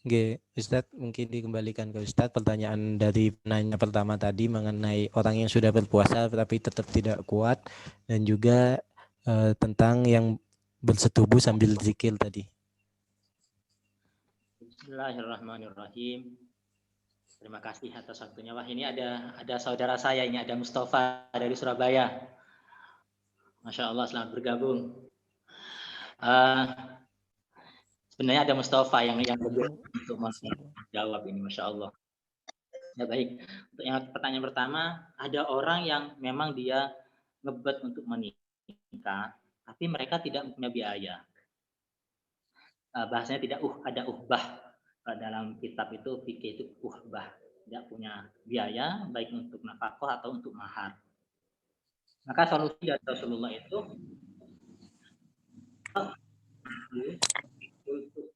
Oke, Ustadz mungkin dikembalikan ke Ustadz pertanyaan dari penanya pertama tadi mengenai orang yang sudah berpuasa tapi tetap tidak kuat dan juga tentang yang bersetubuh sambil zikir tadi. Bismillahirrahmanirrahim. Terima kasih atas waktunya. Wah ini ada saudara saya ini, ada Mustafa dari Surabaya. Masya Allah, selamat bergabung. Sebenarnya ada Mustafa yang lebih untuk menjawab ini, Masya Allah. Ya baik, untuk yang pertanyaan pertama, ada orang yang memang dia ngebet untuk menikah, tapi mereka tidak punya biaya. Bahasanya tidak ada uhbah. Dalam kitab itu fikih itu uhbah, tidak punya biaya baik untuk nafkah atau untuk mahar. Maka solusi dari Rasulullah itu untuk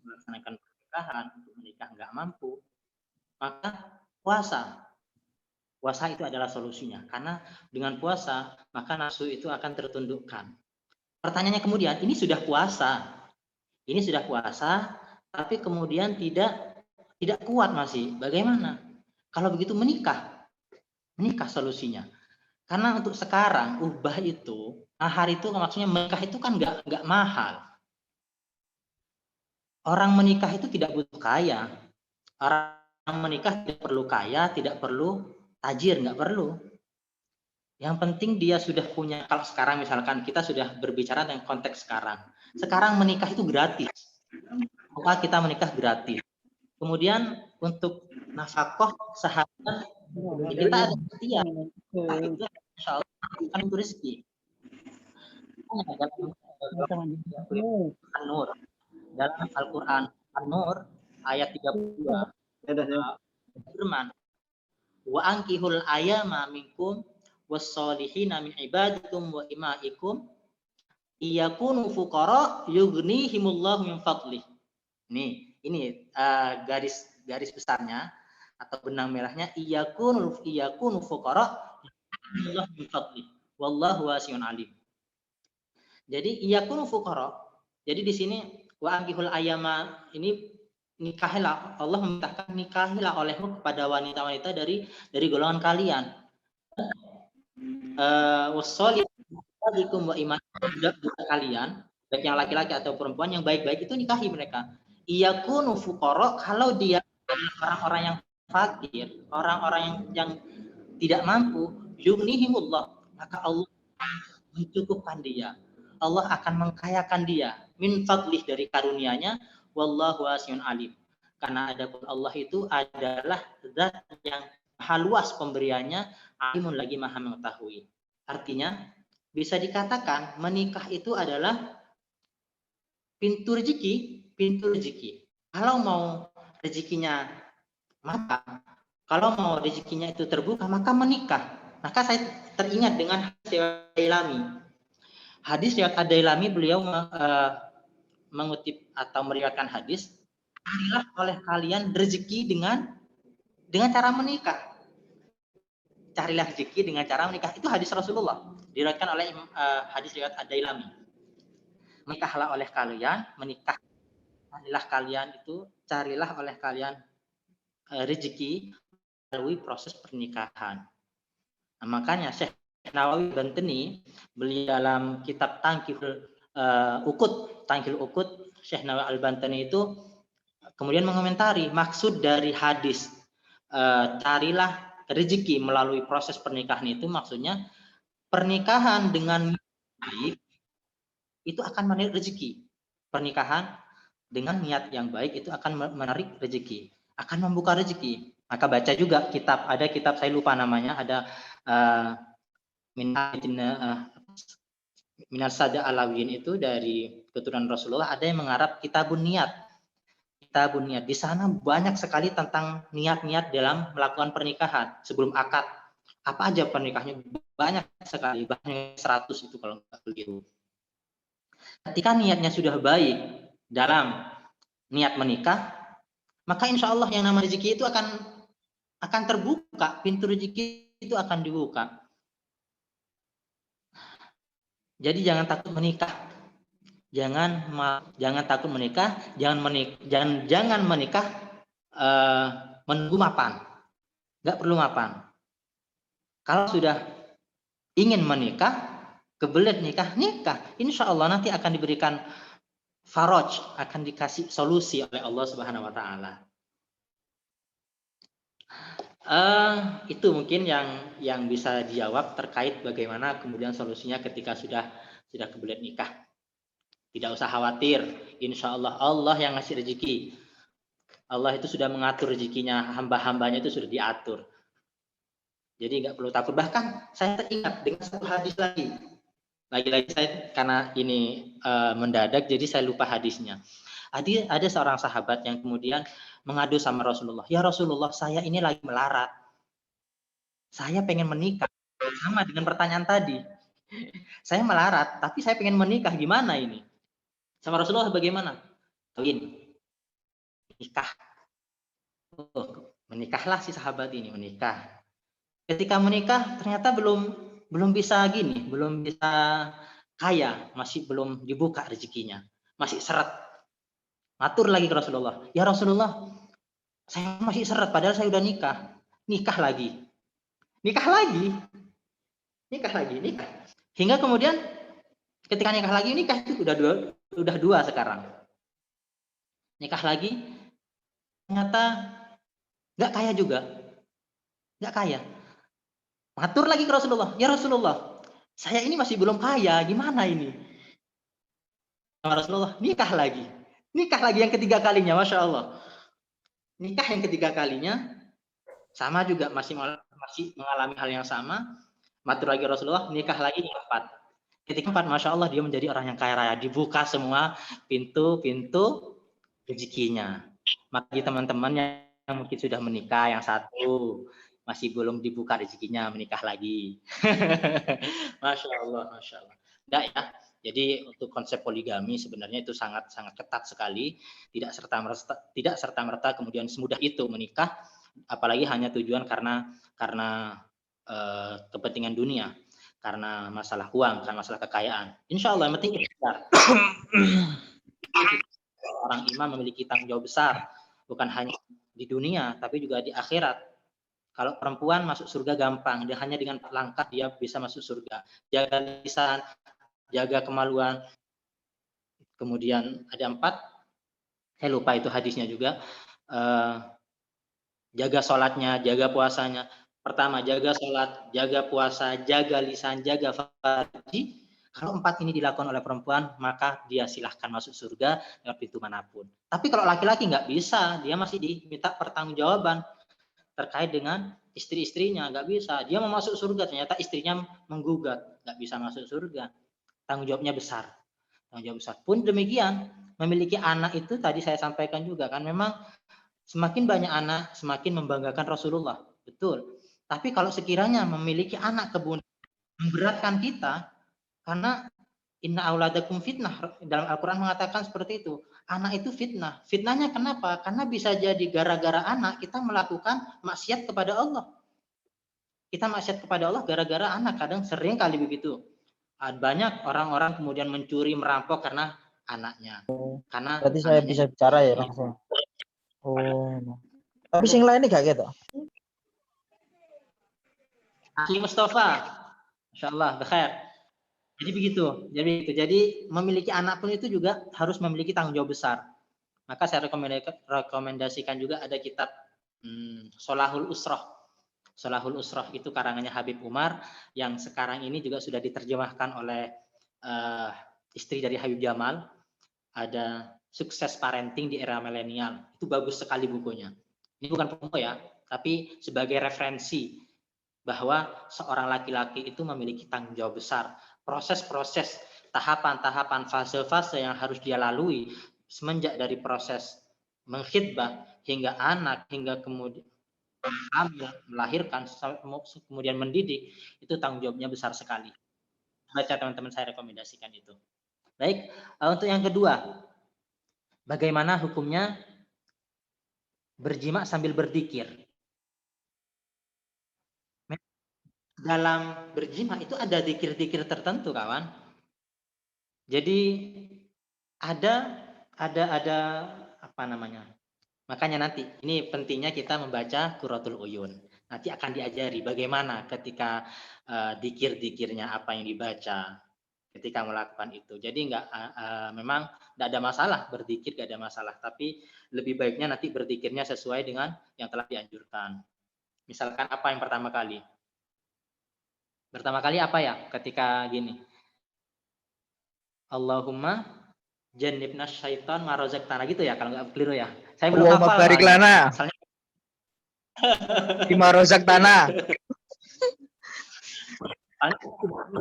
melaksanakan pernikahan, untuk menikah nggak mampu, maka puasa itu adalah solusinya. Karena dengan puasa maka nafsu itu akan tertundukkan. Pertanyaannya kemudian, ini sudah puasa, tapi kemudian tidak kuat masih. Bagaimana? Kalau begitu menikah solusinya. Karena untuk sekarang ubah itu, mahar itu maksudnya menikah itu kan nggak mahal. Orang menikah itu tidak butuh kaya. Orang menikah tidak perlu kaya, tidak perlu tajir, nggak perlu. Yang penting dia sudah punya, kalau sekarang misalkan kita sudah berbicara dengan konteks sekarang. Sekarang menikah itu gratis. Maka kita menikah gratis. Kemudian untuk nafkah sahabat, kita ada setia. Itu insya Allah akan itu rezeki. An-Nur. Dalam Al-Quran An-Nur ayat 32 firman, wa ankihul ayama minkum was-solihina min ibadikum wa imaikum iyakunu fuqara yughnihimullahu min fadlih. Ini garis besarnya atau benang merahnya, iyakunu fuqara yughnihimullahu min fadlih wallahu wasi'un alim. Jadi iyakunu fuqara. Jadi di sini wa ankihul ayama ini nikahilah, Allah memintakan nikahilah olehmu kepada wanita-wanita dari golongan kalian. Wassolikum wa iman, budak kalian, baik yang laki-laki atau perempuan yang baik-baik itu nikahi mereka. Iyakunu fuqara, kalau dia orang-orang yang fakir, orang-orang yang tidak mampu, yughnihimullah, maka Allah mencukupkan dia. Allah akan mengkayakan dia min fadlih, dari karunia-Nya, wallahu wasi'un alim. Karena adapun Allah itu adalah zat yang maha luas pemberiannya, alimun lagi maha mengetahui. Artinya bisa dikatakan menikah itu adalah pintu rezeki. Kalau mau rezekinya maka, kalau mau rezekinya itu terbuka, maka menikah. Maka saya teringat dengan hadis riwayat Ad-Dailami, beliau mengutip atau meriwayatkan hadis, carilah oleh kalian rezeki dengan cara menikah. Carilah rezeki dengan cara menikah. Itu hadis Rasulullah, diriwayatkan oleh hadis riwayat Ad-Dailami. Menikahlah oleh kalian, menikah. Carilah kalian itu, carilah oleh kalian rezeki melalui proses pernikahan. Nah, makanya Syekh Nawawi Banteni, beliau dalam kitab Tangkihul Ukut, Syekh Nawawi Al-Bantani itu kemudian mengomentari maksud dari hadis carilah rezeki melalui proses pernikahan itu, maksudnya pernikahan dengan baik itu akan menarik rezeki. Pernikahan dengan niat yang baik itu akan menarik rezeki, akan membuka rezeki. Maka baca juga ada kitab saya lupa namanya, ada Minas Sada Alawin, itu dari keturunan Rasulullah, ada yang mengarap Kitabun Niat. Di sana banyak sekali tentang niat-niat dalam melakukan pernikahan sebelum akad. Apa aja pernikahannya, banyak sekali, bahkan 100 itu kalau nggak begitu. Ketika niatnya sudah baik dalam niat menikah, maka insya Allah yang nama rezeki itu akan terbuka, pintu rezeki itu akan dibuka. Jadi jangan takut menikah, jangan takut menikah, jangan menikah menunggu mapan, nggak perlu mapan. Kalau sudah ingin menikah, kebelet nikah, insya Allah nanti akan diberikan faraj, akan dikasih solusi oleh Allah Subhanahu Wa Taala. Itu mungkin yang bisa dijawab terkait bagaimana kemudian solusinya ketika sudah kebelet nikah. Tidak usah khawatir, insya Allah Allah yang ngasih rezeki. Allah itu sudah mengatur rezekinya, hamba-hambanya itu sudah diatur. Jadi nggak perlu takut. Bahkan saya teringat dengan satu hadis lagi. Lagi-lagi saya karena ini mendadak, jadi saya lupa hadisnya. Ada seorang sahabat yang kemudian mengadu sama Rasulullah. Ya Rasulullah, saya ini lagi melarat. Saya pengen menikah. Sama dengan pertanyaan tadi. Saya melarat, tapi saya pengen menikah. Gimana ini? Sama Rasulullah bagaimana? Kawin. Nikah. Menikahlah si sahabat ini, menikah. Ketika menikah ternyata belum bisa gini, belum bisa kaya, masih belum dibuka rezekinya, masih seret. Matur lagi ke Rasulullah, ya Rasulullah, saya masih seret, padahal saya udah nikah. Nikah lagi. Hingga kemudian ketika nikah lagi, nikah itu udah dua sekarang. nikah lagi, ternyata nggak kaya juga, nggak kaya. Matur lagi ke Rasulullah, ya Rasulullah, saya ini masih belum kaya, gimana ini? Rasulullah, nikah lagi yang ketiga kalinya, masya Allah. Nikah yang ketiga kalinya, sama juga masih mengalami hal yang sama. Matur lagi Rasulullah, nikah lagi yang keempat. Ketika keempat, masya Allah, dia menjadi orang yang kaya raya, dibuka semua pintu-pintu rezekinya. Bagi teman-teman yang mungkin sudah menikah, yang satu masih belum dibuka rezekinya, menikah lagi. Masya Allah, masya Allah. Enggak ya. Jadi untuk konsep poligami sebenarnya itu sangat ketat sekali, tidak serta merta kemudian semudah itu menikah, apalagi hanya tujuan karena kepentingan dunia, karena masalah uang, karena masalah kekayaan. Insya Allah yang penting ikhtiar. Orang imam memiliki tanggung jawab besar, bukan hanya di dunia tapi juga di akhirat. Kalau perempuan masuk surga gampang, dia hanya dengan 4 langkah dia bisa masuk surga. Jaga lisan, jaga kemaluan. Kemudian ada 4, saya lupa itu hadisnya juga. Jaga sholatnya, jaga puasanya. Pertama, jaga sholat, jaga puasa, jaga lisan, jaga farji. Kalau 4 ini dilakukan oleh perempuan, maka dia silahkan masuk surga lewat pintu manapun. Tapi kalau laki-laki nggak bisa, dia masih diminta pertanggungjawaban terkait dengan istri-istrinya, nggak bisa. Dia mau masuk surga, ternyata istrinya menggugat, nggak bisa masuk surga. Tanggung jawabnya besar. Tanggung jawab besar. Pun demikian, memiliki anak itu tadi saya sampaikan juga kan, memang semakin banyak anak, semakin membanggakan Rasulullah. Betul. Tapi kalau sekiranya memiliki anak memberatkan kita, karena inna auladakum fitnah, dalam Al-Quran mengatakan seperti itu. Anak itu fitnah. Fitnahnya kenapa? Karena bisa jadi gara-gara anak kita melakukan maksiat kepada Allah. Kita maksiat kepada Allah gara-gara anak. Kadang sering kali begitu. Banyak orang-orang kemudian mencuri, merampok karena anaknya. Karena Berarti saya bisa bicara ya langsung. Oh. Tapi sing lain gak gitu. Akhi Mustafa, Masya Allah, bekhair. Jadi begitu. Jadi memiliki anak pun itu juga harus memiliki tanggung jawab besar. Maka saya rekomendasikan juga ada kitab Sholahul Usroh. Sholahul Usroh itu karangannya Habib Umar yang sekarang ini juga sudah diterjemahkan oleh istri dari Habib Jamal. Ada Sukses Parenting di Era Milenial. Itu bagus sekali bukunya. Ini bukan promo ya, tapi sebagai referensi bahwa seorang laki-laki itu memiliki tanggung jawab besar. Proses-proses, tahapan-tahapan, fase-fase yang harus dia lalui semenjak dari proses mengkhidbah hingga anak, hingga kemudian hamil, melahirkan, kemudian mendidik, itu tanggung jawabnya besar sekali. Baca teman-teman, saya rekomendasikan itu. Baik, untuk yang kedua, bagaimana hukumnya berjima sambil berzikir? Dalam berjima itu ada zikir-zikir tertentu, kawan. Jadi ada apa namanya? Makanya nanti ini pentingnya kita membaca Qurratul Uyun. Nanti akan diajari bagaimana ketika zikir-zikirnya apa yang dibaca ketika melakukan itu. Jadi memang tidak ada masalah berzikir, tidak ada masalah. Tapi lebih baiknya nanti berzikirnya sesuai dengan yang telah dianjurkan. Misalkan apa yang pertama kali? Pertama kali apa ya? Ketika gini. Allahumma jannibna syaitan ma razaqtana gitu ya, kalau nggak keliru ya. Saya belum hafal. Barik lana. Bima razaqtana.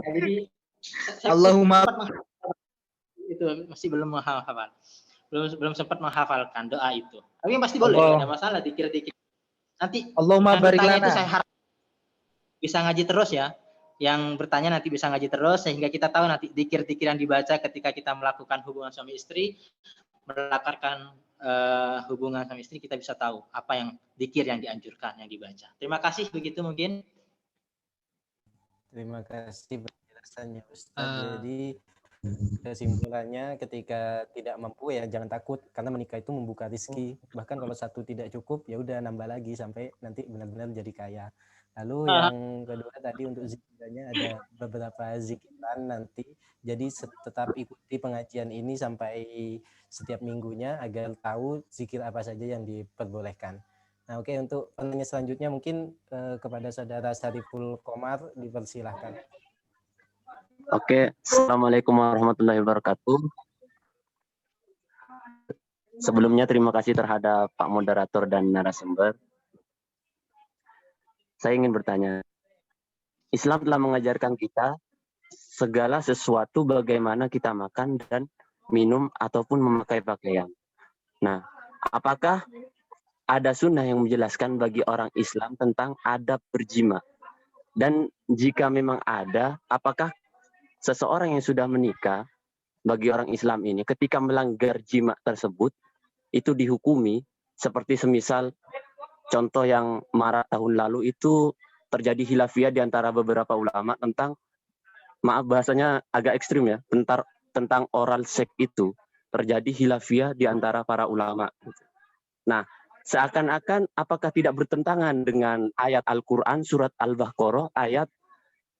Jadi Allahumma itu masih belum menghafal. Belum sempat menghafalkan doa itu. Tapi yang pasti boleh, tidak ada masalah dikir-dikir. Nanti Allahumma barik lana. Saya harap bisa ngaji terus ya. Yang bertanya nanti bisa ngaji terus sehingga kita tahu nanti dikir-dikir yang dibaca ketika kita melakukan hubungan suami istri, melakukan hubungan suami istri, kita bisa tahu apa yang dikir yang dianjurkan, yang dibaca. Terima kasih, begitu mungkin. Terima kasih penjelasannya Ustaz. Jadi kesimpulannya ketika tidak mampu ya jangan takut, karena menikah itu membuka rezeki. Bahkan kalau satu tidak cukup ya udah nambah lagi sampai nanti benar-benar jadi kaya. Lalu yang kedua tadi untuk zikirnya ada beberapa zikiran nanti. Jadi tetap ikuti pengajian ini sampai setiap minggunya agar tahu zikir apa saja yang diperbolehkan. Nah, oke, untuk pertanyaan selanjutnya mungkin kepada saudara Sariful Komar dipersilahkan. Oke, Assalamualaikum warahmatullahi wabarakatuh. Sebelumnya terima kasih terhadap Pak Moderator dan narasumber. Saya ingin bertanya, Islam telah mengajarkan kita segala sesuatu bagaimana kita makan dan minum ataupun memakai pakaian. Nah, apakah ada sunnah yang menjelaskan bagi orang Islam tentang adab berjima? Dan jika memang ada, apakah seseorang yang sudah menikah bagi orang Islam ini ketika melanggar jima tersebut itu dihukumi seperti semisal contoh yang marak tahun lalu itu terjadi khilafiyah di antara beberapa ulama tentang, maaf bahasanya agak ekstrim ya, tentang oral seks itu terjadi khilafiyah di antara para ulama. Nah, seakan-akan apakah tidak bertentangan dengan ayat Al-Quran surat Al-Baqarah ayat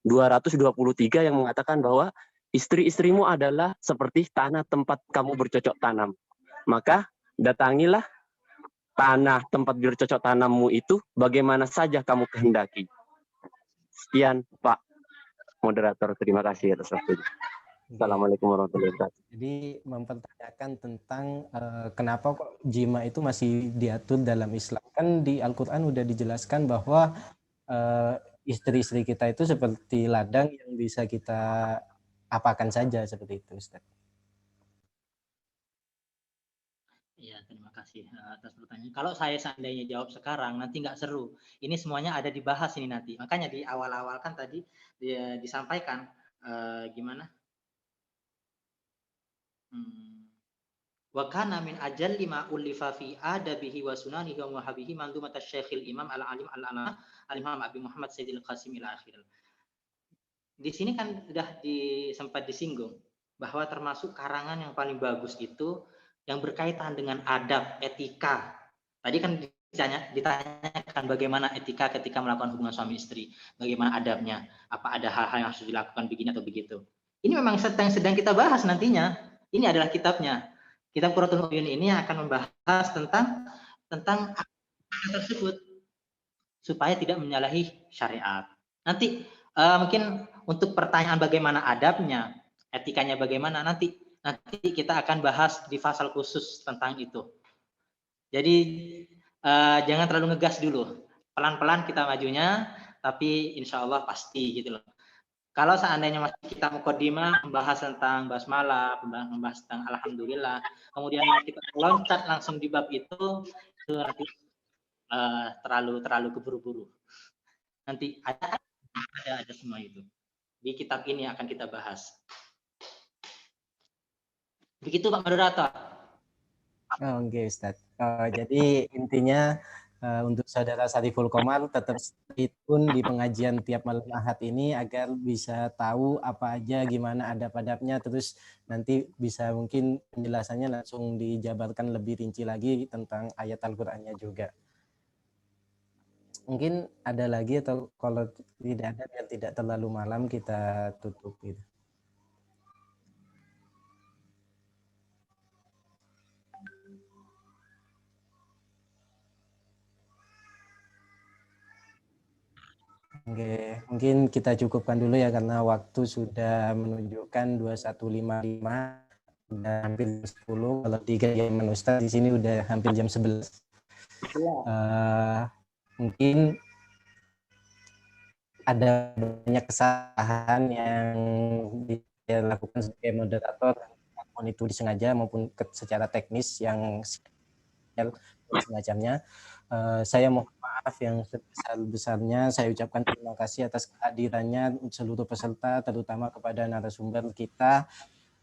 223 yang mengatakan bahwa istri-istrimu adalah seperti tanah tempat kamu bercocok tanam. Maka datangilah tanah tempat bercocok tanammu itu bagaimana saja kamu kehendaki. Sekian Pak Moderator, terima kasih atas waktunya. Assalamualaikum warahmatullahi wabarakatuh. Jadi mempertanyakan tentang kenapa kok jima itu masih diatur dalam Islam. Kan di Al-Quran udah dijelaskan bahwa istri-istri kita itu seperti ladang yang bisa kita apakan saja seperti itu, Ustaz. Iya, terima kasih atas pertanyaan. Kalau saya seandainya jawab sekarang, nanti nggak seru. Ini semuanya ada dibahas ini nanti. Makanya di awal-awal kan tadi disampaikan gimana? Wa kana min ajalli ma ulifa fi adabihi wa sunanihi wa muhabihi mandumat asy-syekhil imam al-alim al-alama al-imam Abi Muhammad Sayyidil Qasim ila akhir. Di sini kan sudah sempat disinggung bahwa termasuk karangan yang paling bagus itu yang berkaitan dengan adab, etika. Tadi kan ditanyakan bagaimana etika ketika melakukan hubungan suami istri, bagaimana adabnya, apa ada hal-hal yang harus dilakukan begini atau begitu. Ini memang sedang kita bahas nantinya. Ini adalah kitabnya. Kitab Qurratul Uyun ini akan membahas tentang hal tersebut supaya tidak menyalahi syariat. Nanti mungkin untuk pertanyaan bagaimana adabnya, etikanya bagaimana, nanti kita akan bahas di pasal khusus tentang itu. Jadi jangan terlalu ngegas dulu, pelan-pelan kita majunya, tapi insya Allah pasti gitu loh. Kalau seandainya masih kita mukadimah membahas tentang basmalah, membahas tentang alhamdulillah, kemudian kita loncat langsung di bab itu nanti terlalu keburu-buru. Nanti ada semua itu. Di kitab ini akan kita bahas. Begitu Pak Moderator. Oke, Ustaz. Jadi intinya untuk saudara Sariful Komar tetap stay tune di pengajian tiap malam Ahad ini agar bisa tahu apa aja gimana adab-adabnya, terus nanti bisa mungkin penjelasannya langsung dijabarkan lebih rinci lagi tentang ayat Al-Qur'annya juga. Mungkin ada lagi atau kalau tidak ada biar tidak terlalu malam kita tutup gitu. Oke, mungkin kita cukupkan dulu ya karena waktu sudah menunjukkan 21.55, udah hampir 10. Kalau 3 jam Ustaz di sini udah hampir jam 11. Mungkin ada banyak kesalahan yang dilakukan sebagai moderator, maupun itu disengaja maupun secara teknis yang semacamnya. Saya mohon maaf yang sebesar-besarnya. Saya ucapkan terima kasih atas kehadirannya seluruh peserta, terutama kepada narasumber kita.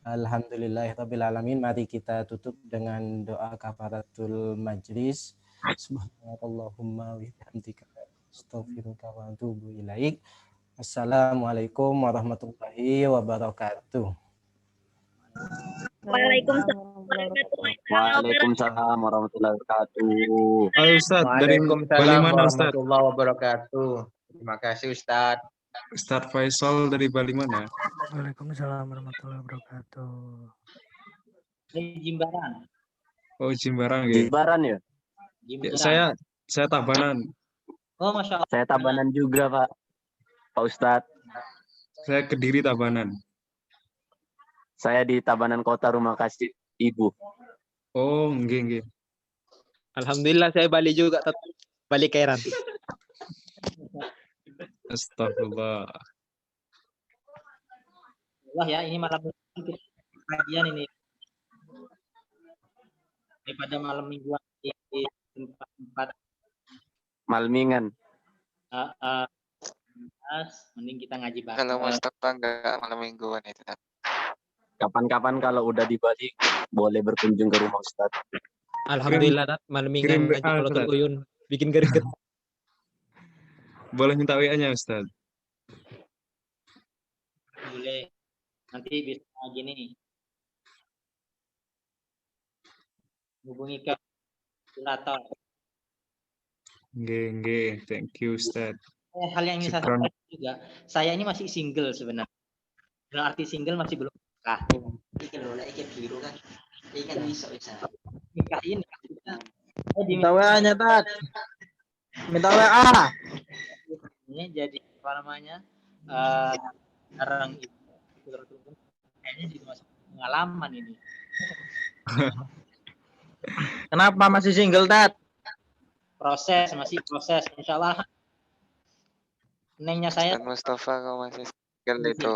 Alhamdulillahirabbil alamin. Mari kita tutup dengan doa kafaratul majlis. Subhanallahumma wa bihamdika astaghfiruka wa atubu ilaik. Assalamualaikum warahmatullahi wabarakatuh. Waalaikumsalam warahmatullahi wabarakatuh. Halo Ustaz, dari Waalaikumsalam Bagaimana Ustaz? warahmatullahi wabarakatuh. Terima kasih Ustadz. Ustadz Faisal dari Bali mana? Waalaikumsalam warahmatullahi wabarakatuh. Dari Jimbaran. Oh, Jimbaran gitu. Jimbaran ya? Jimbaran. Saya Tabanan. Oh, Masya Allah. Saya Tabanan juga, Pak. Pak Ustadz. Saya Kediri Tabanan. Saya di Tabanan Kota, Rumah Kasih Ibu. Oh, nggih. Alhamdulillah saya Bali juga, Bali Kairan. Astagfirullah. Wah ya, ini malam kajian ini. Daripada malam mingguan di tempat-tempat Malmingan. mending kita ngaji bareng. Kalau Mustafa enggak malam mingguan itu. Kapan-kapan kalau udah di Bali, boleh berkunjung ke rumah Ustadz. Alhamdulillah, Tat. Malam kirim minggu ngaji WA, kalau Ustaz. uyun bikin greget. Boleh minta WA-nya, Ustadz? Boleh. Nanti bisa gini. Hubungi ke kurator. Nggih. Thank you, Ustadz. Hal yang ingin saya Syukron. sampaikan juga, saya ini masih single sebenarnya. Berarti single masih belum nikah. Iki lho, lek iki biru kan. Iki kan iso nikah ini. Minta WA-nya, Tat. Minta WA. Ini jadi apa namanya? Sekarang itu kayaknya juga masih pengalaman ini. Kenapa masih single, Tat? Masih proses. Insya Allah nengnya saya Dan Mustafa kau masih single itu.